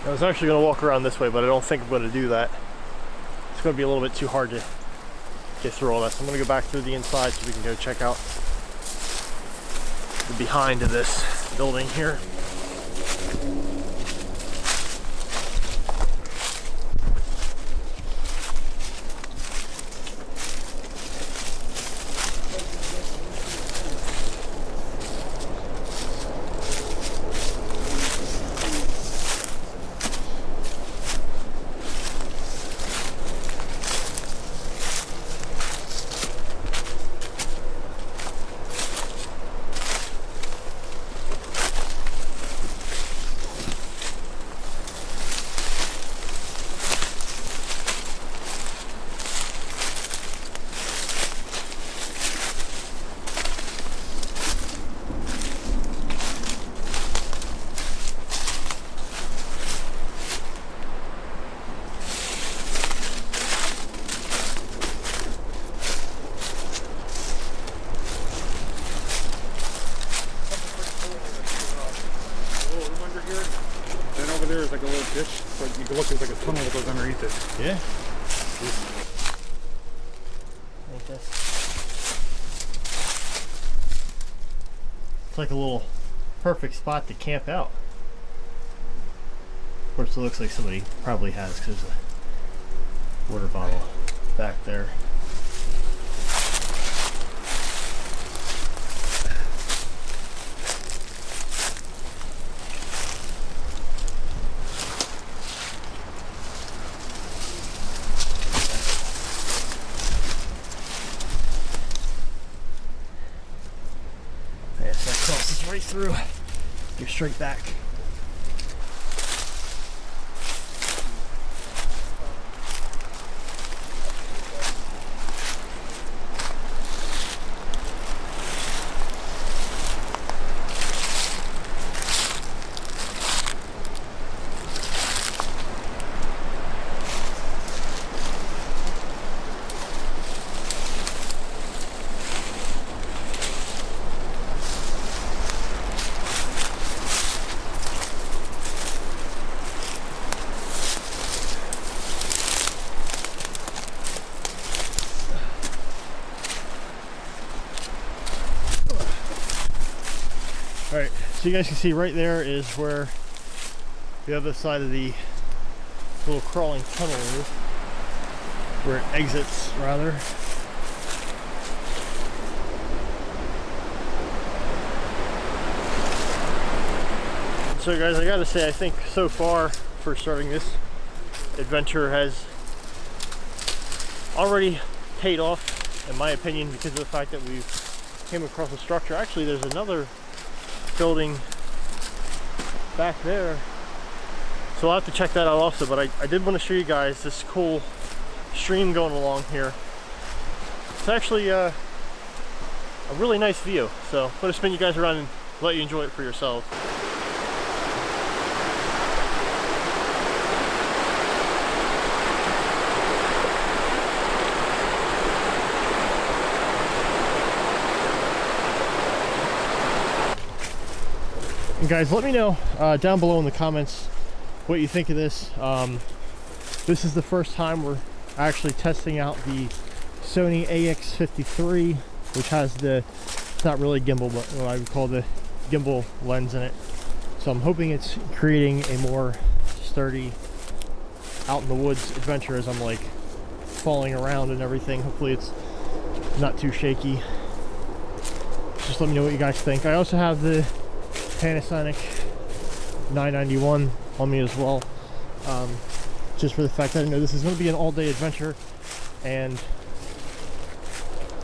I was actually going to walk around this way, but I don't think I'm going to do that. It's going to be a little bit too hard to get through all that. So I'm going to go back through the inside so we can go check out the behind of this building here. There's like a little ditch, so you can look, there's like a tunnel that goes underneath it. Yeah. It's like a little perfect spot to camp out. Of course, it looks like somebody probably has, because there's a water bottle back there. Right through. You're straight back. So you guys can see right there is where the other side of the little crawling tunnel is, where it exits rather. So guys, I gotta say, I think so far for starting this adventure has already paid off, in my opinion, because of the fact that we've came across a structure. Actually, there's another building back there, so I'll have to check that out also. But I did want to show you guys this cool stream going along here. It's actually a really nice view, so I'm going to spin you guys around and let you enjoy it for yourselves. And guys, let me know down below in the comments what you think of this. This is the first time we're actually testing out the Sony AX53, which has the, it's not really gimbal, but what I would call the gimbal lens in it. So I'm hoping it's creating a more sturdy out in the woods adventure as I'm like falling around and everything. Hopefully it's not too shaky. Just let me know what you guys think. I also have the Panasonic 991 on me as well, just for the fact that I know this is going to be an all-day adventure, and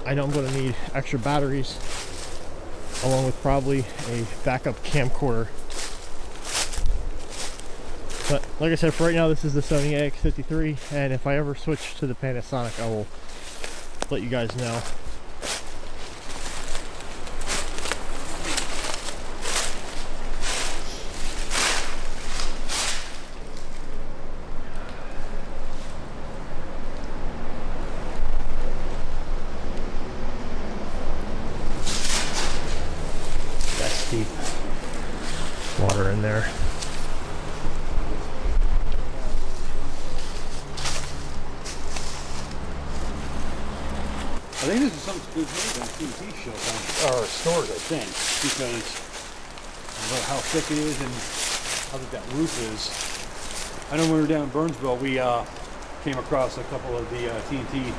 I know I'm going to need extra batteries along with probably a backup camcorder. But like I said, for right now this is the Sony AX53, and if I ever switch to the Panasonic, I will let you guys know. Deep water in there. I think this is something good made on TNT show or stores, I think, because of how thick it is and how thick that roof is. I know when we were down in Burnsville, we came across a couple of the TNT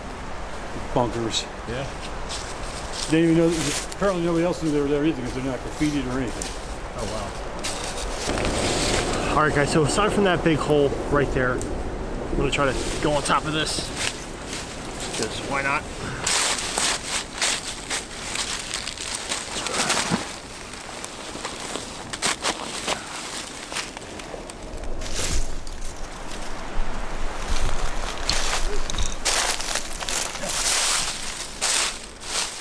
bunkers. Yeah. They didn't even know. Apparently, nobody else knew they were there either because they're not graffitied or anything. Oh wow. All right, guys. So aside from that big hole right there, I'm gonna try to go on top of this. Because why not?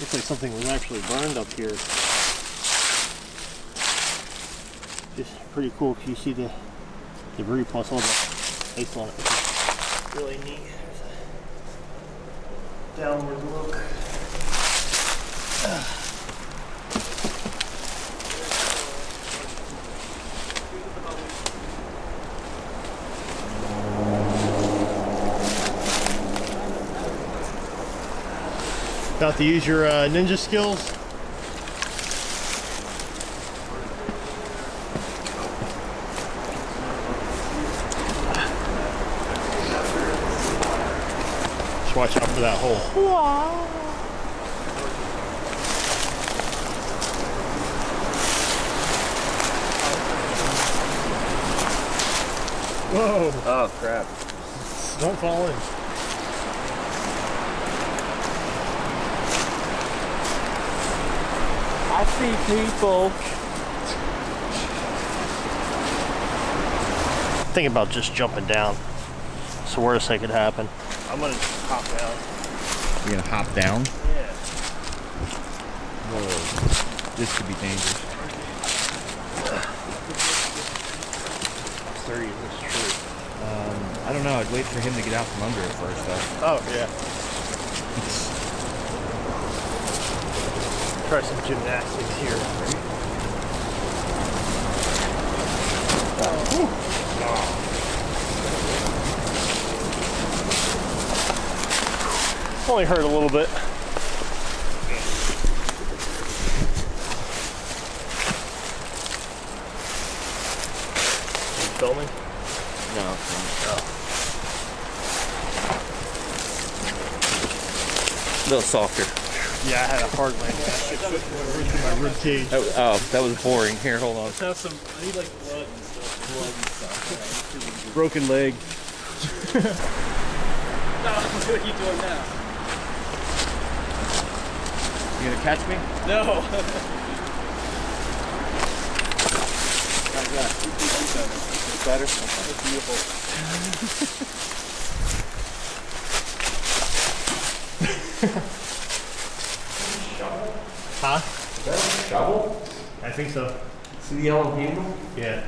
Looks like something was actually burned up here. Just pretty cool. You see the debris plus all the ice on it. It's really neat. Downward look. About to use your ninja skills. Just watch out for that hole. Whoa! Oh crap. Don't fall in. I see people. Think about just jumping down. It's the worst that could happen. I'm gonna just hop down. You're gonna hop down? Yeah. Whoa. This could be dangerous. How sturdy is this tree? I don't know. I'd wait for him to get out from under it first, though. Oh, yeah. Try some gymnastics here. Only hurt a little bit. filming? No. A little softer. Yeah, I had a hard landing. That shit put my rib cage. That was boring. Here, hold on. Let's have some. I need like blood and stuff. Broken leg. No, what are you doing now? You gonna catch me? No. Better? That's beautiful. Huh? Is that a shovel? I think so. See the yellow handle? Yeah.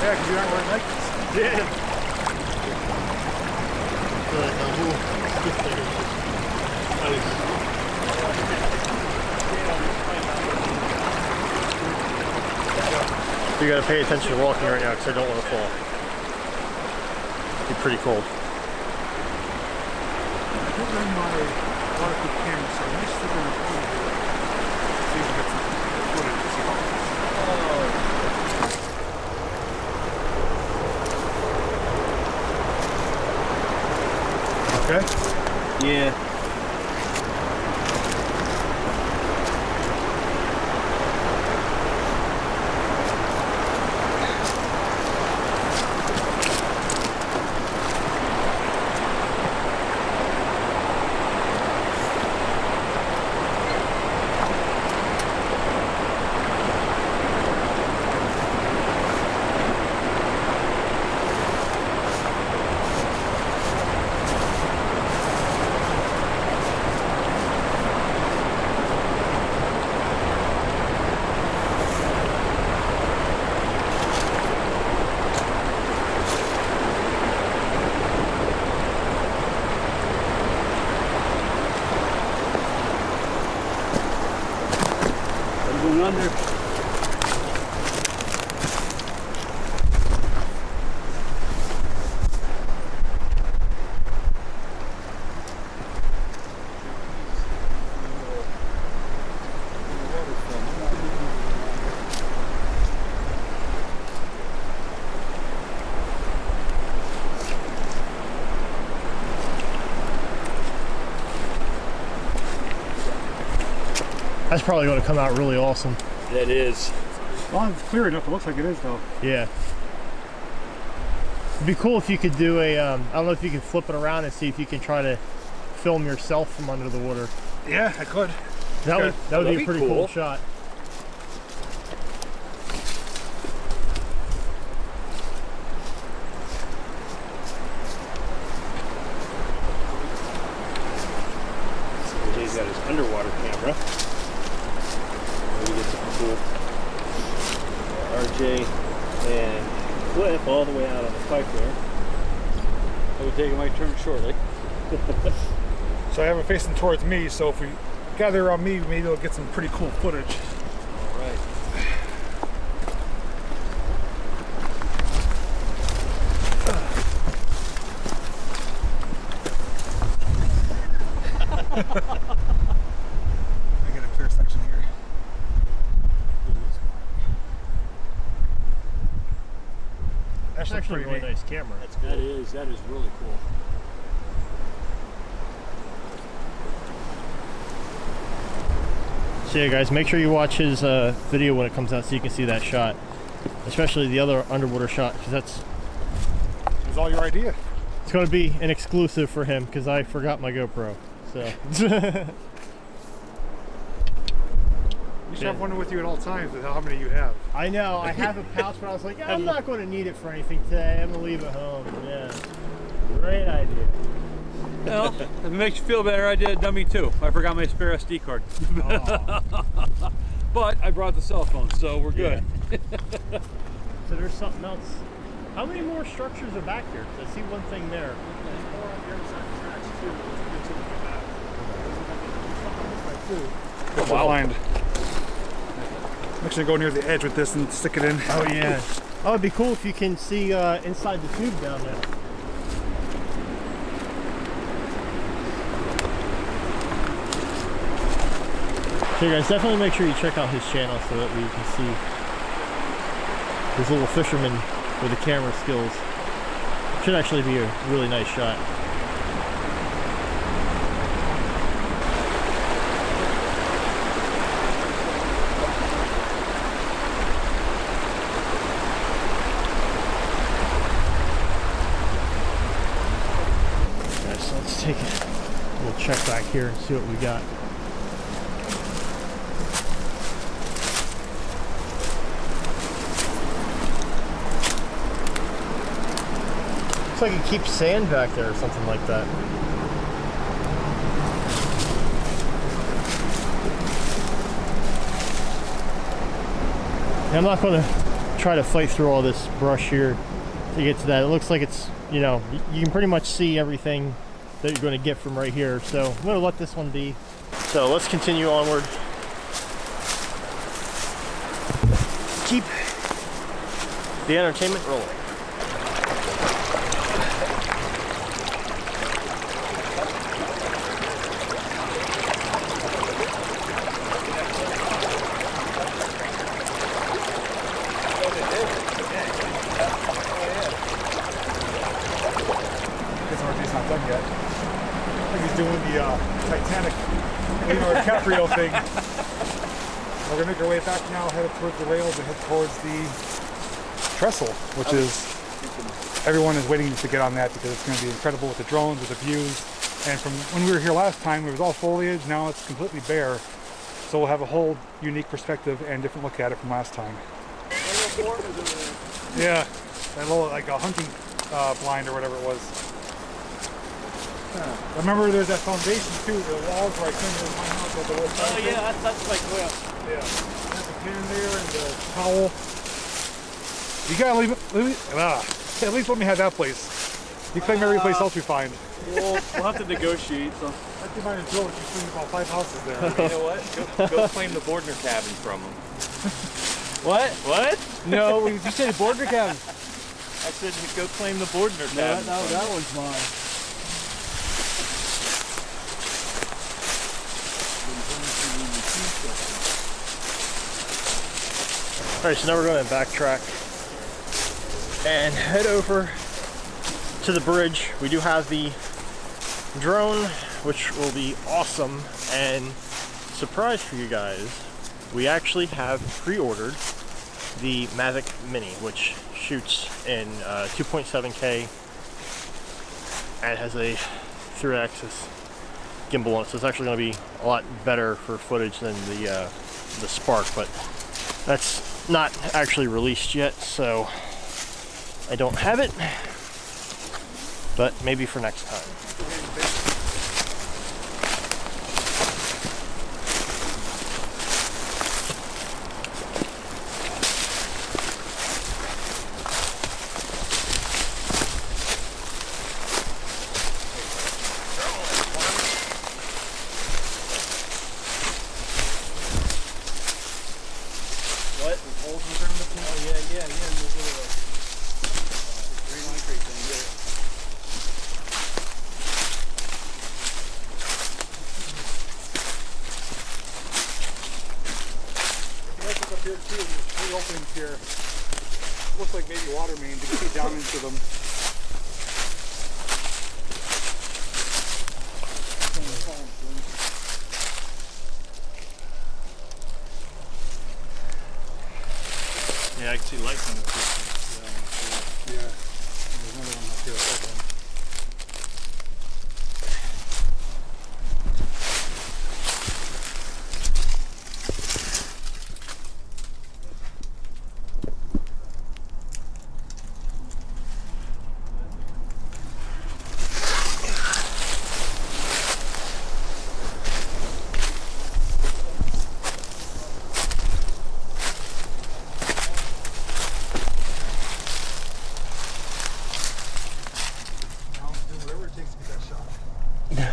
Yeah, because you aren't wearing Nikes. Yeah. You gotta pay attention to walking right now because I don't want to fall. Be pretty cold. I don't run my waterproof camera, so I'm just sticking on the phone here. See if we get some footage to see how it is. Okay? Yeah. Going under. That's probably going to come out really awesome. That is. As long as it's clear enough, it looks like it is, though. Yeah. It'd be cool if you could do a, I don't know if you can flip it around and see if you can try to film yourself from under the water. Yeah, I could. That would That'd be be a pretty cool. cool shot. Jay's got his underwater camera. Maybe get something cool. RJ and Cliff all the way out on the pipe there. I'll be taking my turn shortly. So I have it facing towards me, so if we gather around me, maybe we'll get some pretty cool footage. All right. I get a clear section here. That's That's actually a pretty really neat. nice camera. That is really cool. So yeah, guys, make sure you watch his video when it comes out so you can see that shot. Especially the other underwater shot, because It was all your idea. it's going to be an exclusive for him because I forgot my GoPro. So You should have one with you at all times with how many you have. I know, I have a pouch, but I was like, yeah, I'm not going to need it for anything today. I'm going to leave it home. Yeah. Great idea. Well, if it makes you feel better, I did dummy too. I forgot my spare SD card. But I brought the cell phone, so we're good. So there's something else. How many more structures are back here? 'Cause I see one thing there. That's what I find. I'm actually gonna go near the edge with this and stick it in. Oh yeah. Oh, it'd be cool if you can see inside the tube down there. So you guys, definitely make sure you check out his channel so that we can see this little fisherman with the camera skills. Should actually be a really nice shot. Alright, so let's take a little check back here and see what we got. Looks like it keeps sand back there or something like that. I'm not going to try to fight through all this brush here to get to that. It looks like it's, you know, you can pretty much see everything that you're going to get from right here. So I'm going to let this one be. So let's continue onward. Keep the entertainment rolling. RJ's not done yet. I think he's doing the Titanic Leonardo DiCaprio thing. We're gonna make our way back now, headed towards the rails and head towards the trestle, which is, everyone is waiting to get on that because it's gonna be incredible with the drones, with the views. And from when we were here last time, it was all foliage, now it's completely bare. So we'll have a whole unique perspective and different look at it from last time. Yeah, that little, like a hunting blind or whatever it was. I remember there's that foundation too, the walls where I couldn't really find out what the whole Oh yeah, that's like well. Yeah. There's the pan there and the towel. You gotta at least let me have that place. You claim every place else we find. We'll have to negotiate. So I think mine is Joe, you claim about 5 houses there. You know what? Go claim the Bordner cabin from them. what? What? No, you said Bordner cabin. I said go claim the Bordner cabin. That was mine. Alright, so now we're going to backtrack and head over to the bridge. We do have the drone, which will be awesome, and surprise for you guys, we actually have pre-ordered the Mavic Mini, which shoots in 2.7K and has a 3-axis gimbal on it, so it's actually going to be a lot better for footage than the Spark, but that's not actually released yet, so I don't have it, but maybe for next time. Here too, there's 3 openings here. Looks like maybe water mains. You can see down into them. Yeah, I can see lights on the system. Yeah. There's another one up here. Open.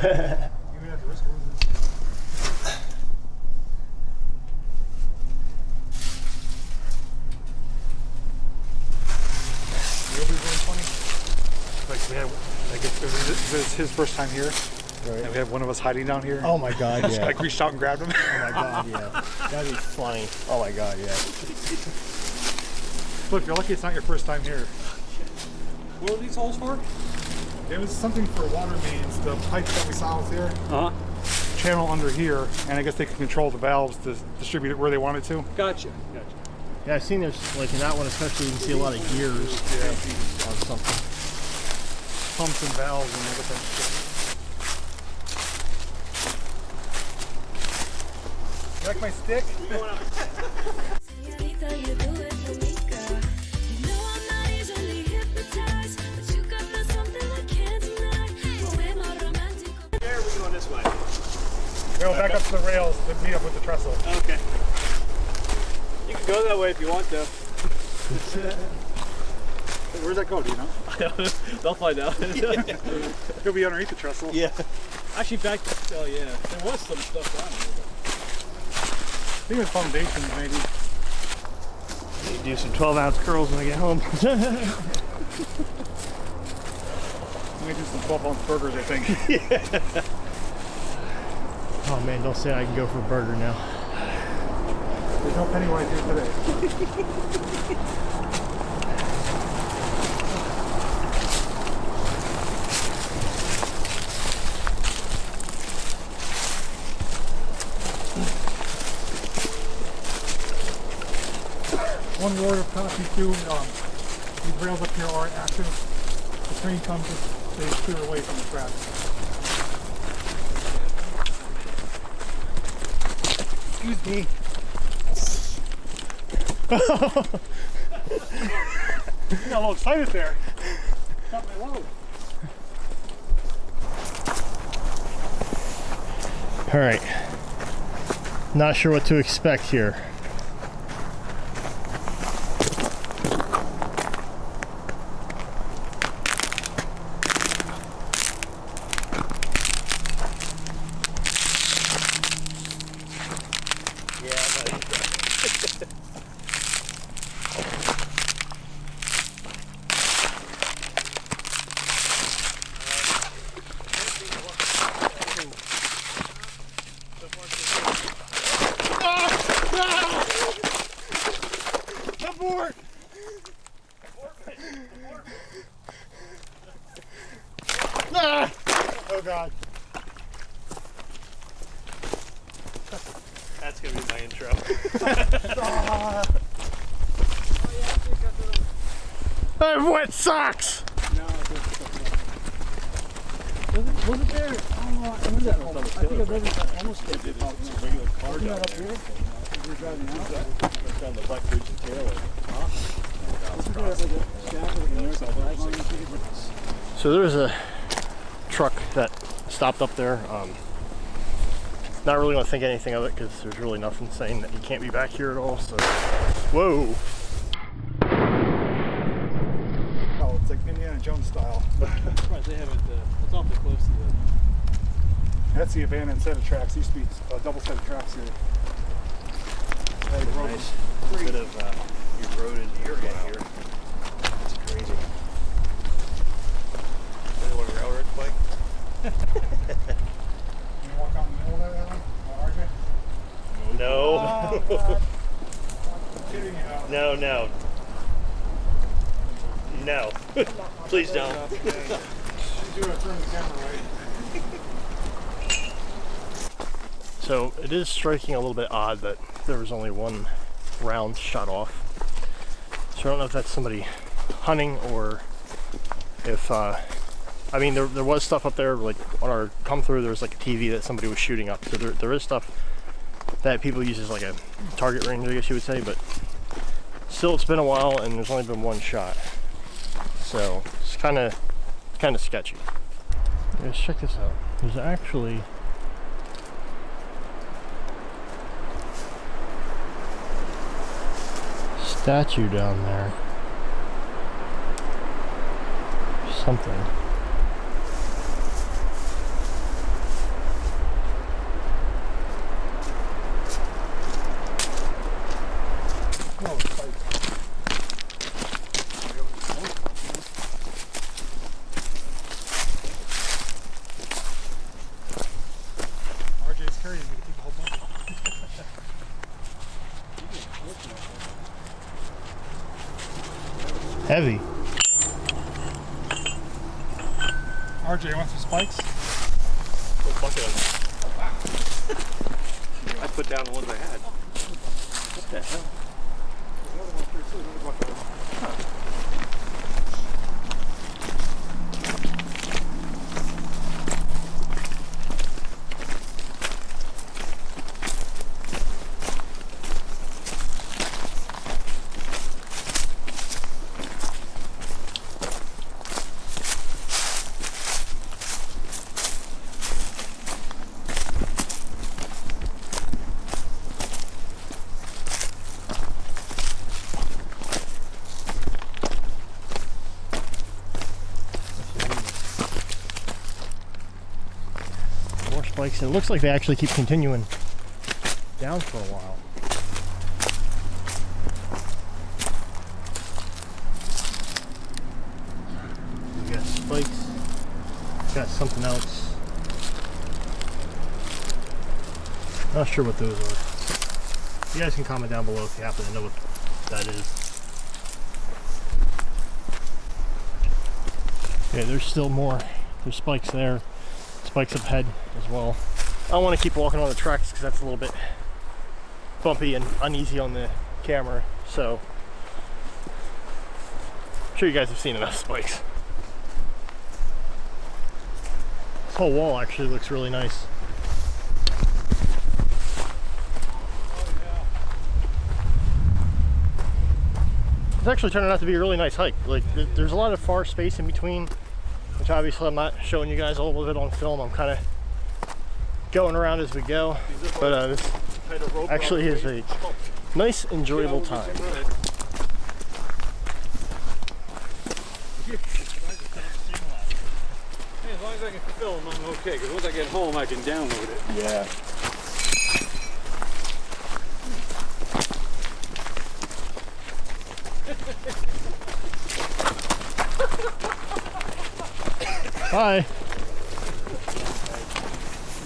Even at the risk of losing. like we had, like it was his first time here, Right. and we had one of us hiding down here. Oh my god, Just, yeah. like reached out and grabbed him. Oh my god, yeah. That'd be funny. Oh my god, yeah. Look, you're lucky it's not your first time here. What are these holes for? It was something for water mains. The pipes that we saw out there, channel under here, and I guess they can control the valves to distribute it where they wanted to. Gotcha. Yeah, I've seen there's, like in that one especially, you can see a lot of gears on something. Pumps and valves and everything. You like my stick? Señorita, you do it for me, girl. You know I'm not easily hypnotized, but you got that something I can't deny. Poema romántico. There, we're going this way. Go back up to the rails to meet up with the trestle. Okay. You can go that way if you want to. Where's that go? Do you know? They'll find out. He'll be underneath the trestle. Yeah. Actually, back. Oh yeah, there was some stuff down here. I think it's foundations, maybe. You do some 12-ounce curls when I get home. Maybe do some 12-ounce burgers, I think. Oh man, don't say I can go for a burger now. There's no Pennywise here today. One word of caution too, these rails up here aren't active. The train comes, they clear away from the tracks. Excuse me. You got a little excited there. Got my load. All right. Not sure what to expect here. Oh God. That's gonna be my intro. I have wet socks! Was it there? Oh, I think I read it almost did. It's a regular car down there. Up here? We were driving out. Down the Black Bridge and Taylor. So there was a truck that stopped up there. Not really going to think anything of it because there's really nothing saying that you can't be back here at all. So, whoa! Oh, it's like Indiana Jones style. Right, they have it. It's awfully close to the. That's the abandoned set of tracks. Used to be a double set of tracks here. Nice bit of eroded area here. That's crazy. Anyone railroad bike? Can you walk out in the middle of that one? RJ? No. I'm kidding you. No. No. Please don't. You do have to turn the camera right. So it is striking a little bit odd that there was only one round shot off. So I don't know if that's somebody hunting or if, I mean, there was stuff up there, like on our come through, there was like a TV that somebody was shooting up. So there is stuff that people use as like a target range, I guess you would say, but still it's been a while and there's only been one shot. So it's kind of sketchy. Guys, check this out. There's actually statue down there. Something. Oh, it's like, Heavy. RJ, you want some spikes? I put down the ones I had. What the hell? More spikes, and it looks like they actually keep continuing down for a while. We got spikes, got something else. Not sure what those are. You guys can comment down below if you happen to know what that is. Okay, there's still more. There's spikes there. Spikes up ahead as well. I don't want to keep walking on the tracks because that's a little bit bumpy and uneasy on the camera. So I'm sure you guys have seen enough spikes. This whole wall actually looks really nice. It's actually turning out to be a really nice hike. Like, there's a lot of far space in between, which obviously I'm not showing you guys all of it on film. I'm kind of going around as we go, but this actually is a nice, enjoyable time. As long as I can film, I'm okay. Because once I get home, I can download it. Yeah. Hi. We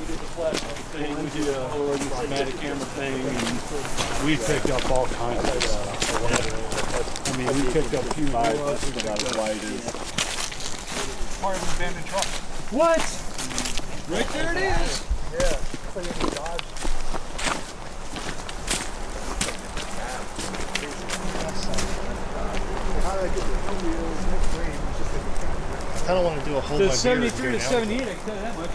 did the flashlight thing, we did a Polaroid camera thing, and we picked up all kinds of stuff. I mean, we picked up a few Part of an abandoned truck. What? Right there it is. Yeah. It's like a Dodge. How did I get the wheels? No frame. It's just like a I don't want to do a whole The lot of 73 to 78, I can tell you that much.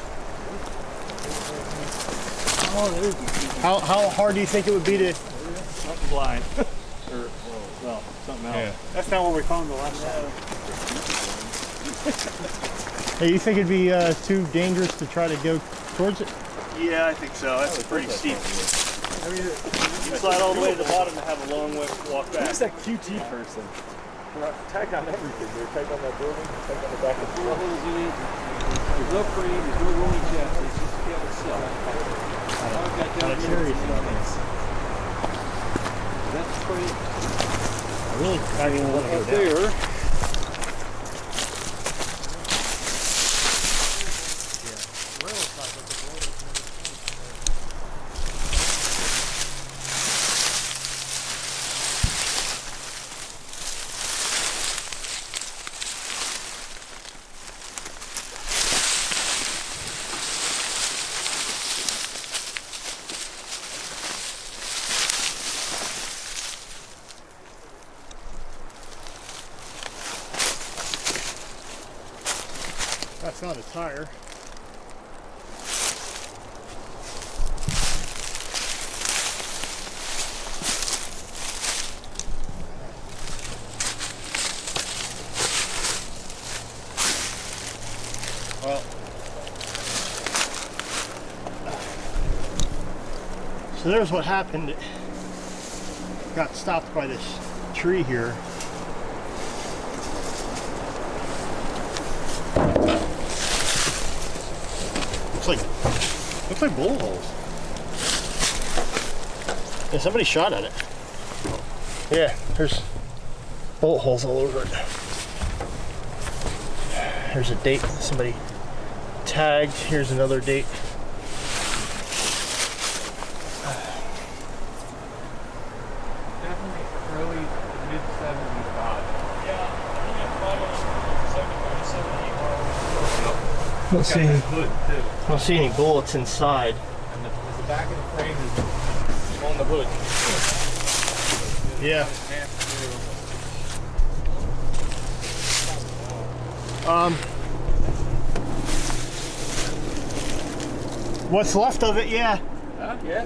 How hard do you think it would be to? Something blind. Or, well, something else. Yeah. That's not what we found the last time. Hey, you think it'd be too dangerous to try to go towards it? Yeah, I think so. That's pretty steep. You slide all the way to the bottom to have a long walk back. Who's that QT person? Tag on everything. They're tag on that building, tag on the back of the There's no frame, there's no rolling chest, it's just be able to sit. Kind of curious about this. That's frame. I really actually want to go Up down. there. That's not a tire. Well, so there's what happened. It got stopped by this tree here. Looks like bullet holes. Yeah, somebody shot at it. Yeah, there's bullet holes all over it. Here's a date somebody tagged. Here's another date. Definitely early mid-70s vibe. Yeah. Don't see any, Hood too. don't see any bullets inside. And the back of the frame is on the hood. Yeah. What's left of it, yeah. Yeah.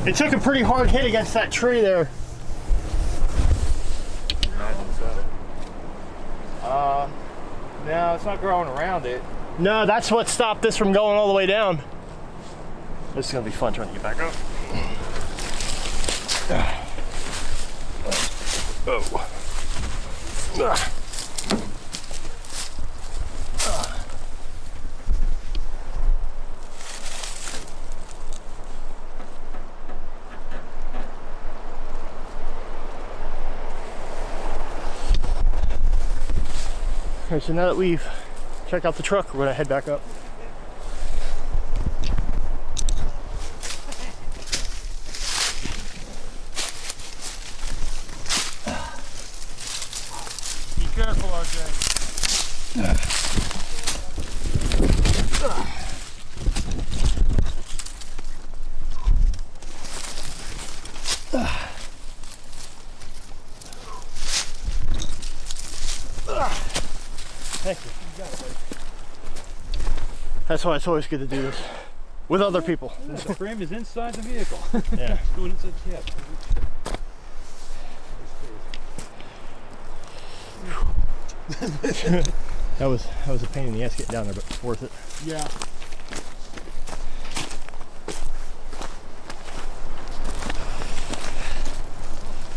It took a pretty hard hit against that tree there. Imagine so. No, it's not growing around it. No, that's what stopped this from going all the way down. This is gonna be fun trying to get back up. Oh. Alright, so now that we've checked out the truck, we're gonna head back up. Be careful, RJ. Thank you. That's why it's always good to do this with other people. The frame is inside the vehicle. Yeah. Going inside the cab. That was a pain in the ass getting down there, but it's worth it. Yeah.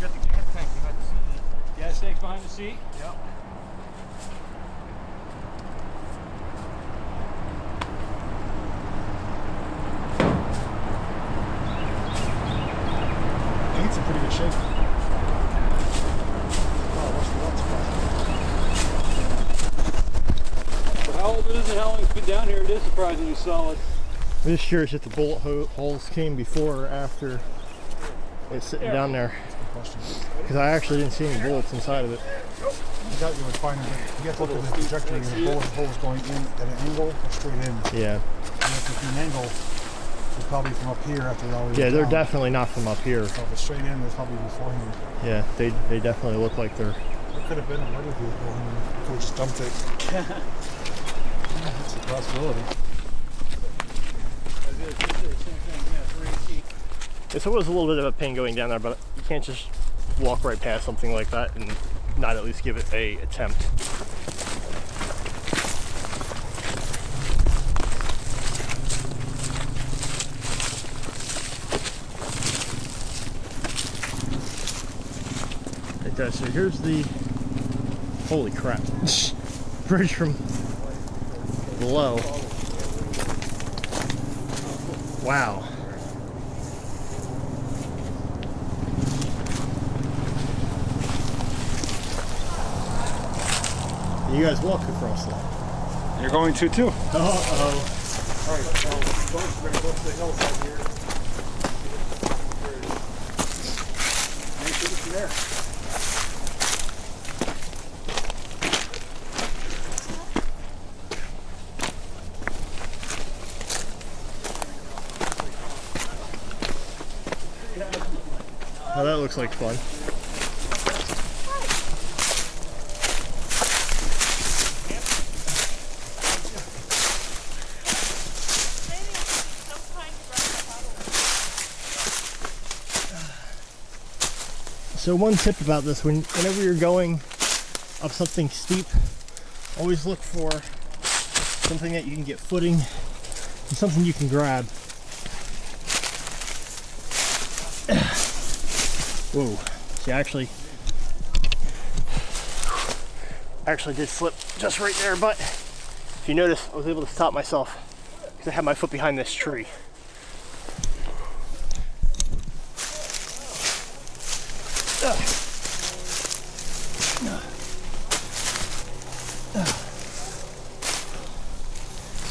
Got the gas tank behind the seat. Gas tank's behind the seat? Yep. I think it's in pretty good shape. Oh, what's the For how old it is and how long it's been down here, it is surprisingly solid. I'm just curious if the bullet holes came before or after it's sitting down there, question? because I actually didn't see any bullets inside of it. You got you would find that you have to look at the trajectory and the bullet holes going in at an angle or straight in. Yeah. And if it's an angle, it's probably from up here after it all the way Yeah, they're down. definitely not from up here. So if it's straight in, there's probably beforehand. Yeah, they definitely look like they're. It could have been a murder vehicle and you could have just dumped it. It's a possibility. Yes, it was a little bit of a pain going down there, but you can't just walk right past something like that and not at least give it a attempt. It does. So here's the holy crap bridge from below. Wow. You guys walk across that. You're going to too. Uh-oh. All right, so we're going to go to the hillside here. Make sure it's there. Oh, that looks like fun. So one tip about this, whenever you're going up something steep, always look for something that you can get footing and something you can grab. Whoa. See, I actually did slip just right there, but if you notice, I was able to stop myself because I had my foot behind this tree.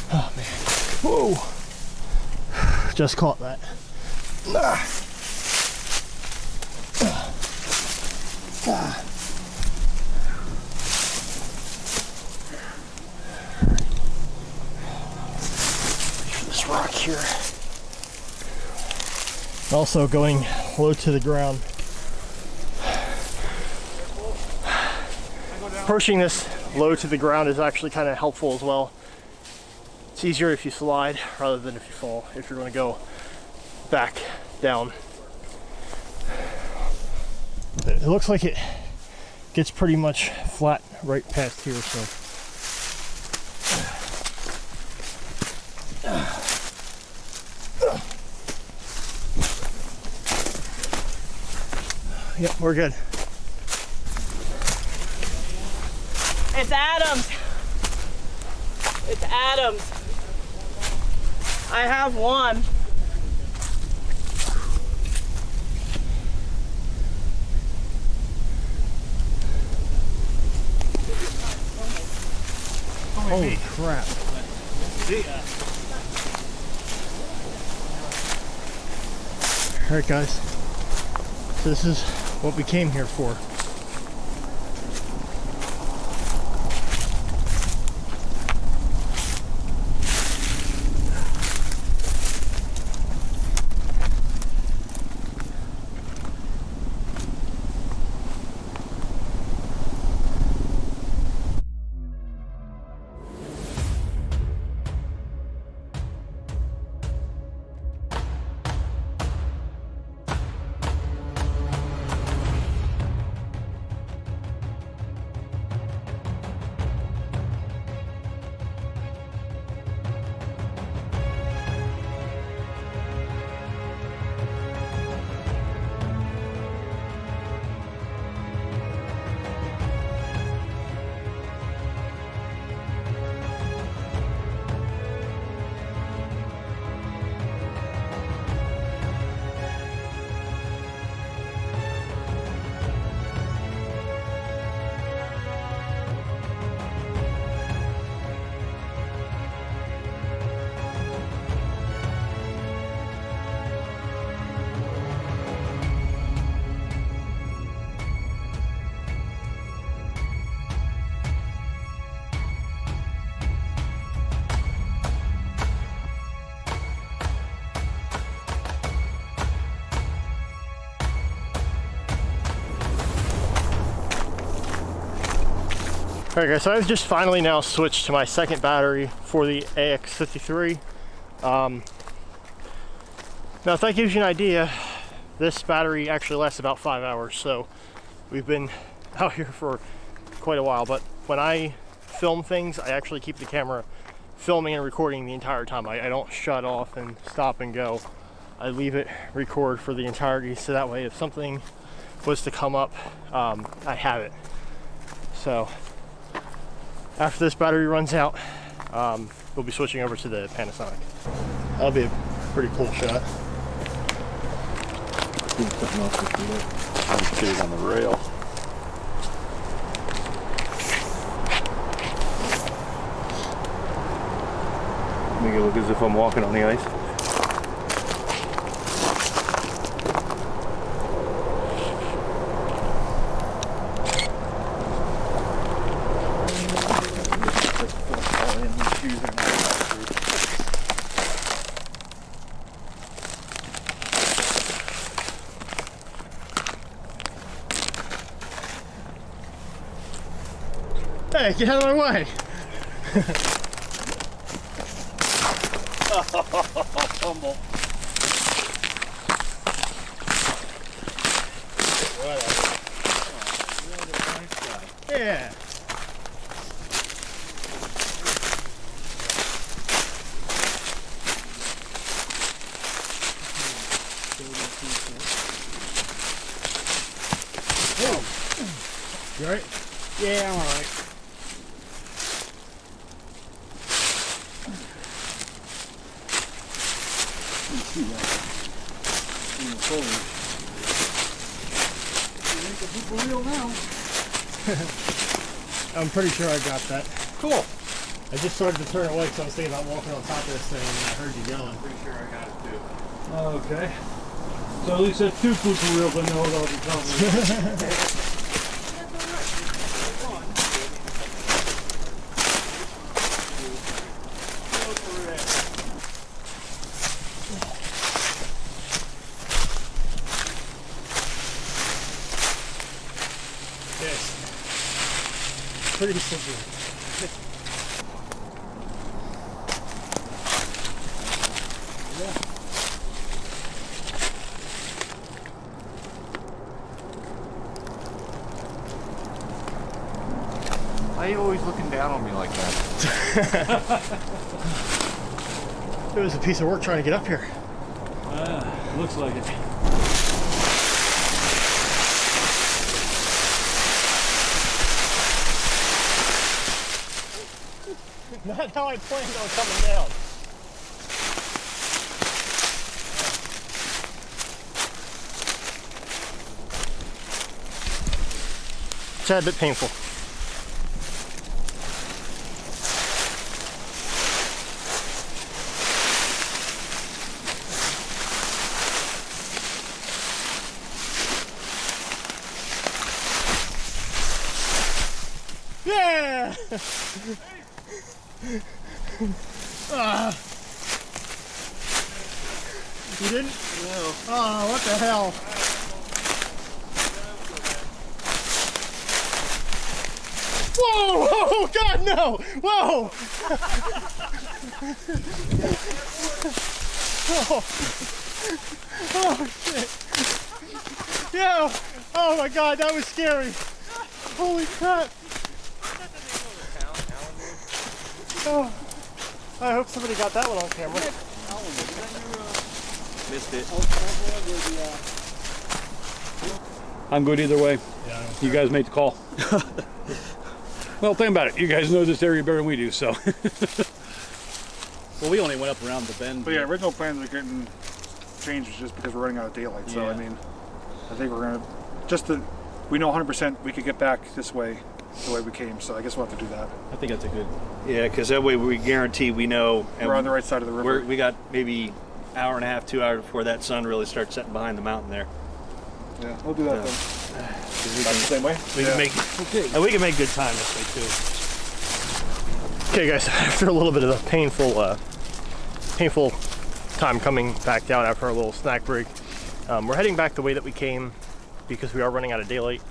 Oh man. Whoa. Just caught that. Also going low to the ground. Approaching this low to the ground is actually kind of helpful as well. It's easier if you slide rather than if you fall, if you're going to go back down. It looks like it gets pretty much flat right past here, so. Yep, we're good. It's Adams. It's Adams. I have one. Holy crap. Alright guys, so this is what we came here for. Alright guys, so I've just finally now switched to my second battery for the AX53. Now if that gives you an idea, this battery actually lasts about 5 hours, so we've been out here for quite a while. But when I film things, I actually keep the camera filming and recording the entire time. I don't shut off and stop and go. I leave it record for the entirety, so that way if something was to come up, I have it. So after this battery runs out, we'll be switching over to the Panasonic. That'll be a pretty cool shot. Something else to do. I'm getting on the rail. Make it look as if I'm walking on the ice. Hey, get out of my way! Fumble. Yeah. You alright? Yeah, I'm alright. I'm pretty sure I got that. Cool. I just started to turn away because I was thinking about walking on top of this thing and I heard you yelling. Pretty sure I got it too. Okay. So at least that's two blooper reels I know what I'll be covering. Yes. Pretty severe. Why are you always looking down on me like that? It was a piece of work trying to get up here. Looks like it. Not how I planned on coming down. It's a bit painful. Yeah! You didn't? No. Oh, what the hell? Whoa! Oh, God, no! Whoa! Oh. Oh, shit. Yo! Oh, my God, that was scary. Holy crap. Oh, I hope somebody got that one on camera. Missed it. I'm good either way. You guys make the call. Well, think about it. You guys know this area better than we do, so. Well, we only went up around the bend. But yeah, original plans are getting changed just because we're running out of daylight. So Yeah. I mean, I think we're gonna we know 100% we could get back this way, the way we came. So I guess we'll have to do that. I think that's a good. Yeah, because that way we guarantee we know. And We're on the right side of the river. we got maybe hour and a half, 2 hours before that sun really starts setting behind the mountain there. Yeah, we'll do that Yeah. then. We Back the same way. we Yeah. can make, and we can make good time this way too. Okay, guys, after a little bit of a painful time coming back down after our little snack break, we're heading back the way that we came because we are running out of daylight,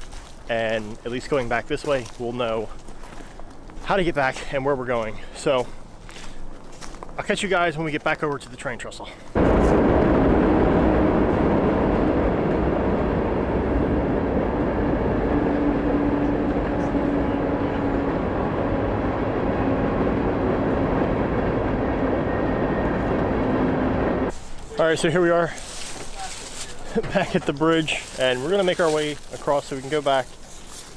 and at least going back this way, we'll know how to get back and where we're going. So I'll catch you guys when we get back over to the train trestle. All right, so here we are back at the bridge, and we're gonna make our way across so we can go back,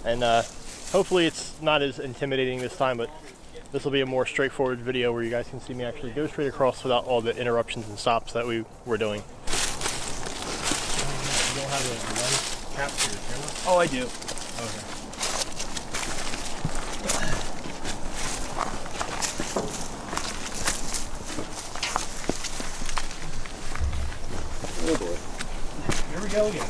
and hopefully it's not as intimidating this time, but this will be a more straightforward video where you guys can see me actually go straight across without all the interruptions and stops that we were doing. You don't have a lens cap for your camera? Oh, I do. Okay. Oh boy. Here we go again.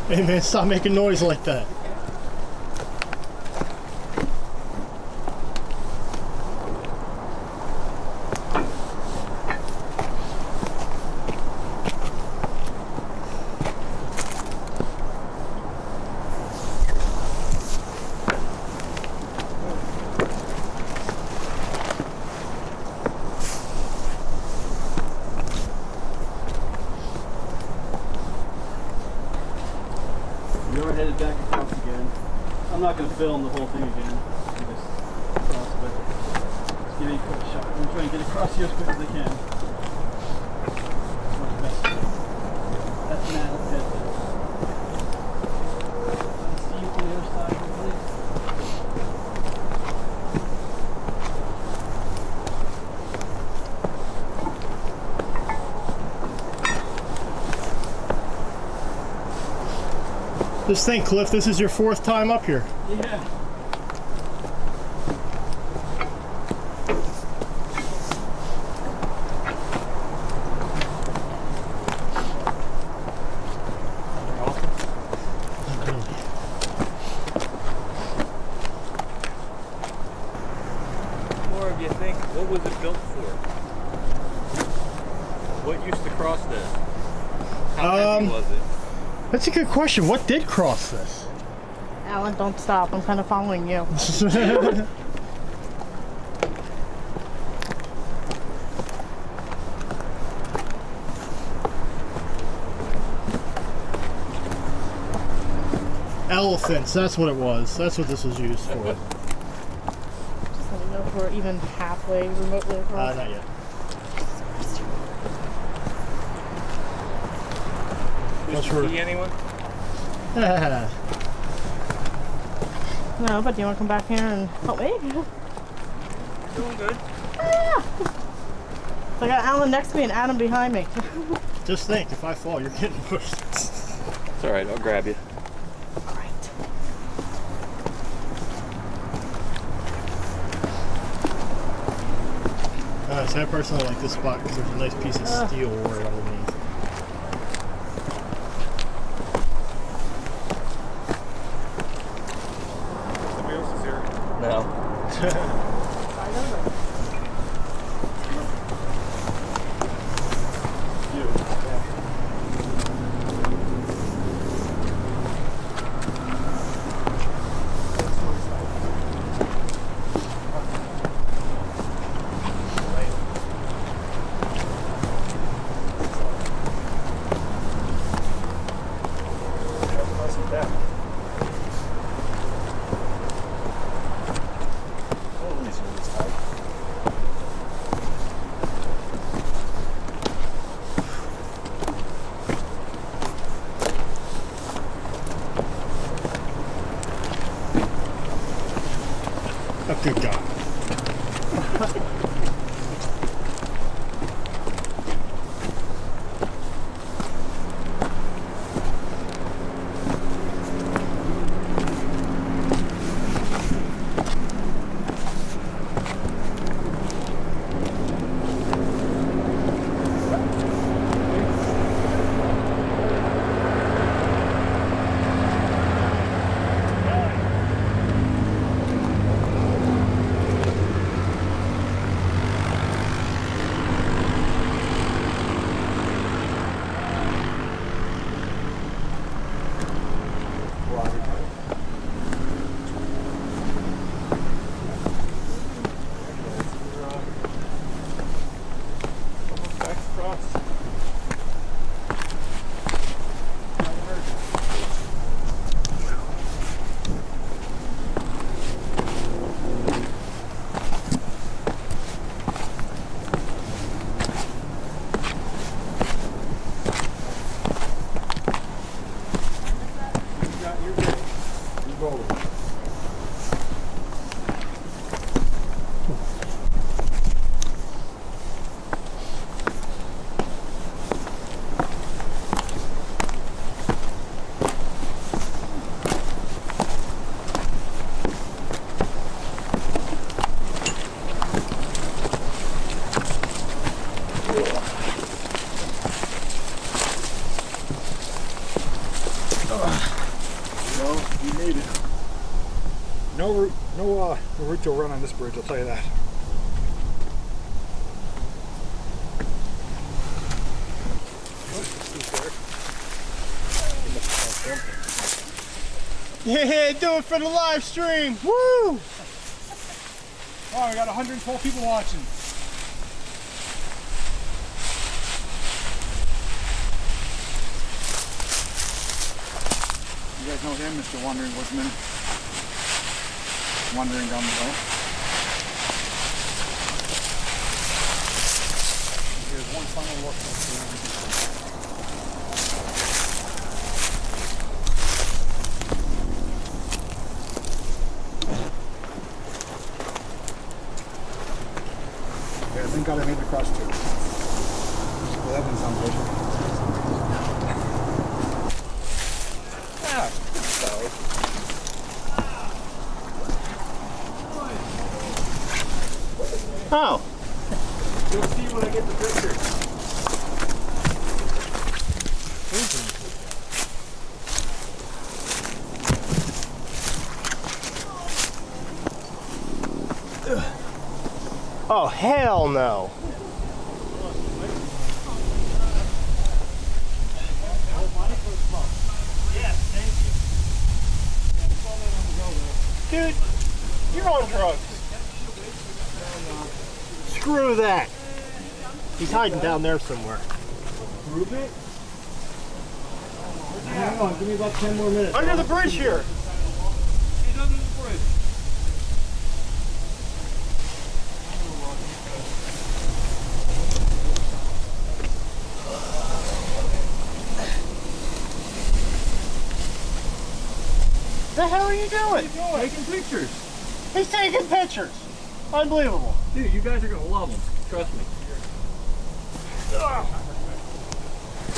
Hey man, stop making noise like that. We are headed back across again. I'm not going to film the whole thing again. I just cross, but just give you a quick shot. I'm trying to get across here as quick as I can. It's much better. Just think, Cliff, this is your 4th time up here. Yeah. More of you think, what was it built for? What used to cross this? How heavy was it? That's a good question. What did cross this? Alan, don't stop. I'm kind of following you. Elephants, that's what it was. That's what this was used for. Just let me know if we're even halfway remotely across. Not yet. Did you see anyone? No, but do you want to come back here and help me? Doing good. Yeah. So I got Alan next to me and Adam behind me. Just think, if I fall, you're getting pushed. It's alright, I'll grab you. Great. So I personally like this spot because there's a nice piece of steel right underneath. Somebody else is here. No. Oh, good God. No route to run on this bridge, I'll tell you that. Yeah, do it for the live stream. Woo! Oh, we got 112 people watching. You guys know him, Mr. Wandering Woodsman. Wandering down the hill. Here's one final look at I think God I made it across too. Well, that didn't sound good. Oh, hell no. Dude, you're on drugs. Screw that. He's hiding down there somewhere. Prove it? Hang on, give me about 10 more minutes. Under the bridge here. He's under the bridge. The hell are you doing? Taking pictures. He's taking pictures. Unbelievable. Dude, you guys are gonna love them. Trust me. The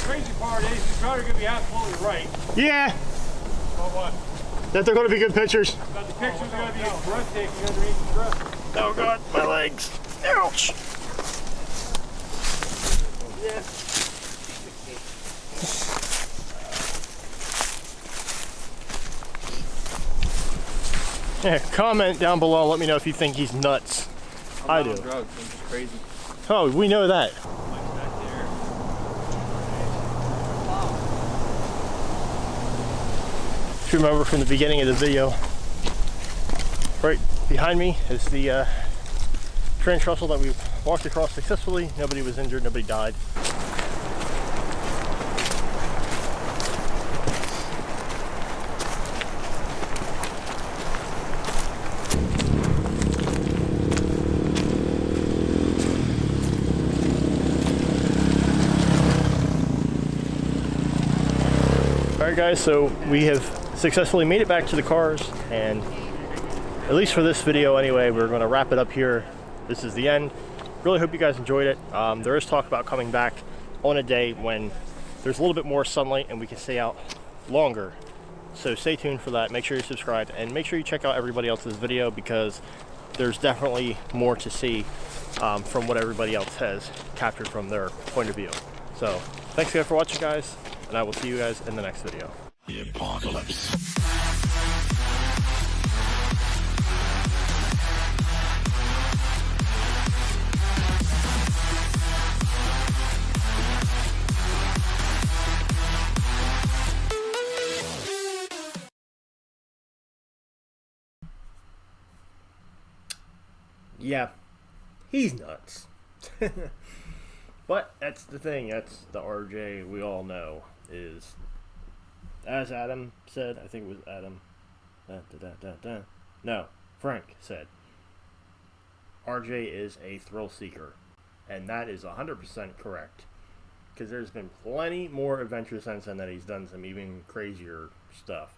crazy part is you're probably going to be absolutely right. Yeah. But what? That they're going to be good pictures. But the pictures are going to be breathtaking underneath the dress. Oh God, my legs. Ouch. Yeah, comment down below. Let me know if you think he's nuts. I do. Drugs. I'm just crazy. Oh, we know that. If you remember from the beginning of the video, right behind me is the train trestle that we walked across successfully. Nobody was injured, nobody died. Alright guys, so we have successfully made it back to the cars, and at least for this video anyway, we're going to wrap it up here. This is the end. Really hope you guys enjoyed it. There is talk about coming back on a day when there's a little bit more sunlight and we can stay out longer. So stay tuned for that. Make sure you subscribe and make sure you check out everybody else's video, because there's definitely more to see from what everybody else has captured from their point of view. So thanks again for watching, guys, and I will see you guys in the next video. The apocalypse. Yeah, he's nuts. But that's the thing, that's the RJ we all know is, as Adam said, I think it was Adam, no, Frank said, RJ is a thrill seeker, and that is 100% correct, because there's been plenty more adventure since then that he's done some even crazier stuff.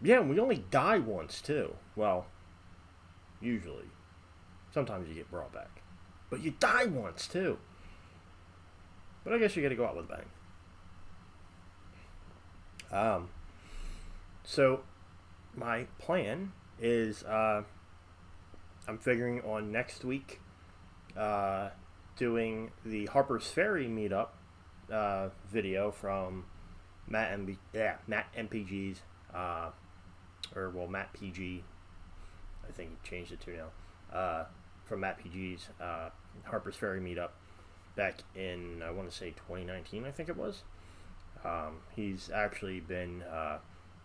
Yeah, we only die once too. Well, usually. Sometimes you get brought back. But you die once too. But I guess you gotta go out with a bang. So my plan is I'm figuring on next week doing the Harper's Ferry meetup video from Matt MPG's Matt PG, I think he changed it to now, from Matt PG's Harper's Ferry meetup back in, I want to say 2019, I think it was. He's actually been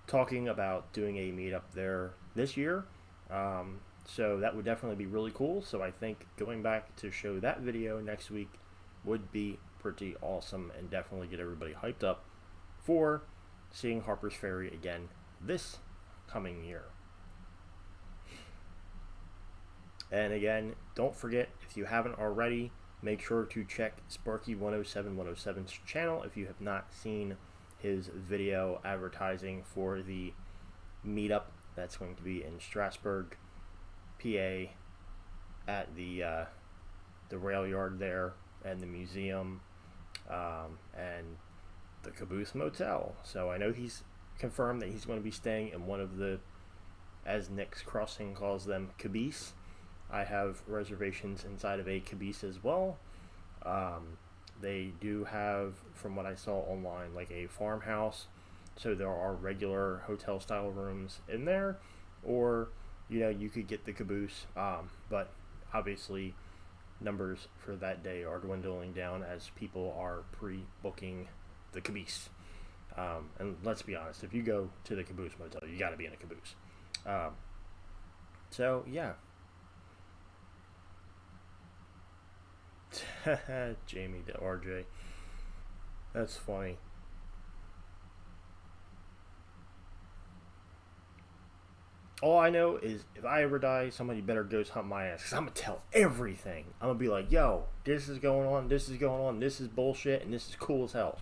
talking about doing a meetup there this year, so that would definitely be really cool. So I think going back to show that video next week would be pretty awesome, and definitely get everybody hyped up for seeing Harper's Ferry again this coming year. And again, don't forget, if you haven't already, make sure to check Sparky 107's channel if you have not seen his video advertising for the meetup that's going to be in Strasburg, PA, at the rail yard there, and the museum, and the Caboose Motel. So I know he's confirmed that he's going to be staying in one of the, as Nick's Crossing calls them, caboose. I have reservations inside of a caboose as well. They do have, from what I saw online, like a farmhouse, so there are regular hotel style rooms in there, or you could get the caboose, but obviously numbers for that day are dwindling down as people are pre-booking the caboose. And let's be honest, if you go to the Caboose Motel, you got to be in a caboose. So yeah. Jamie to RJ. That's funny. All I know is if I ever die, somebody better ghost hunt my ass. Because I'm going to tell everything. I'm going to be like, yo, this is going on, this is going on, this is bullshit, and this is cool as hell.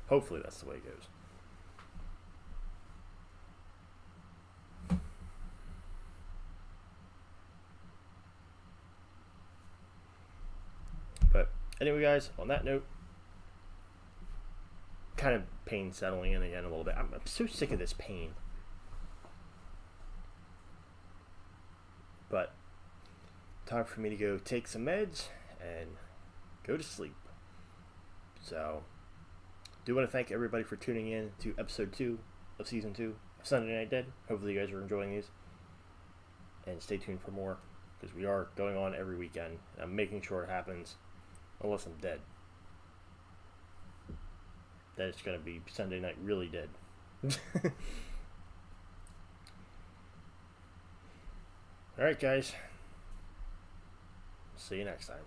Hopefully that's the way it goes. But anyway, guys, on that note, kind of pain settling in again a little bit. I'm so sick of this pain. But time for me to go take some meds and go to sleep. So, do want to thank everybody for tuning in to episode 2 of season 2 of Sunday Night Dead. Hopefully you guys are enjoying these. And stay tuned for more, because we are going on every weekend. I'm making sure it happens, unless I'm dead. Then it's going to be Sunday night really dead. Alright guys, see you next time.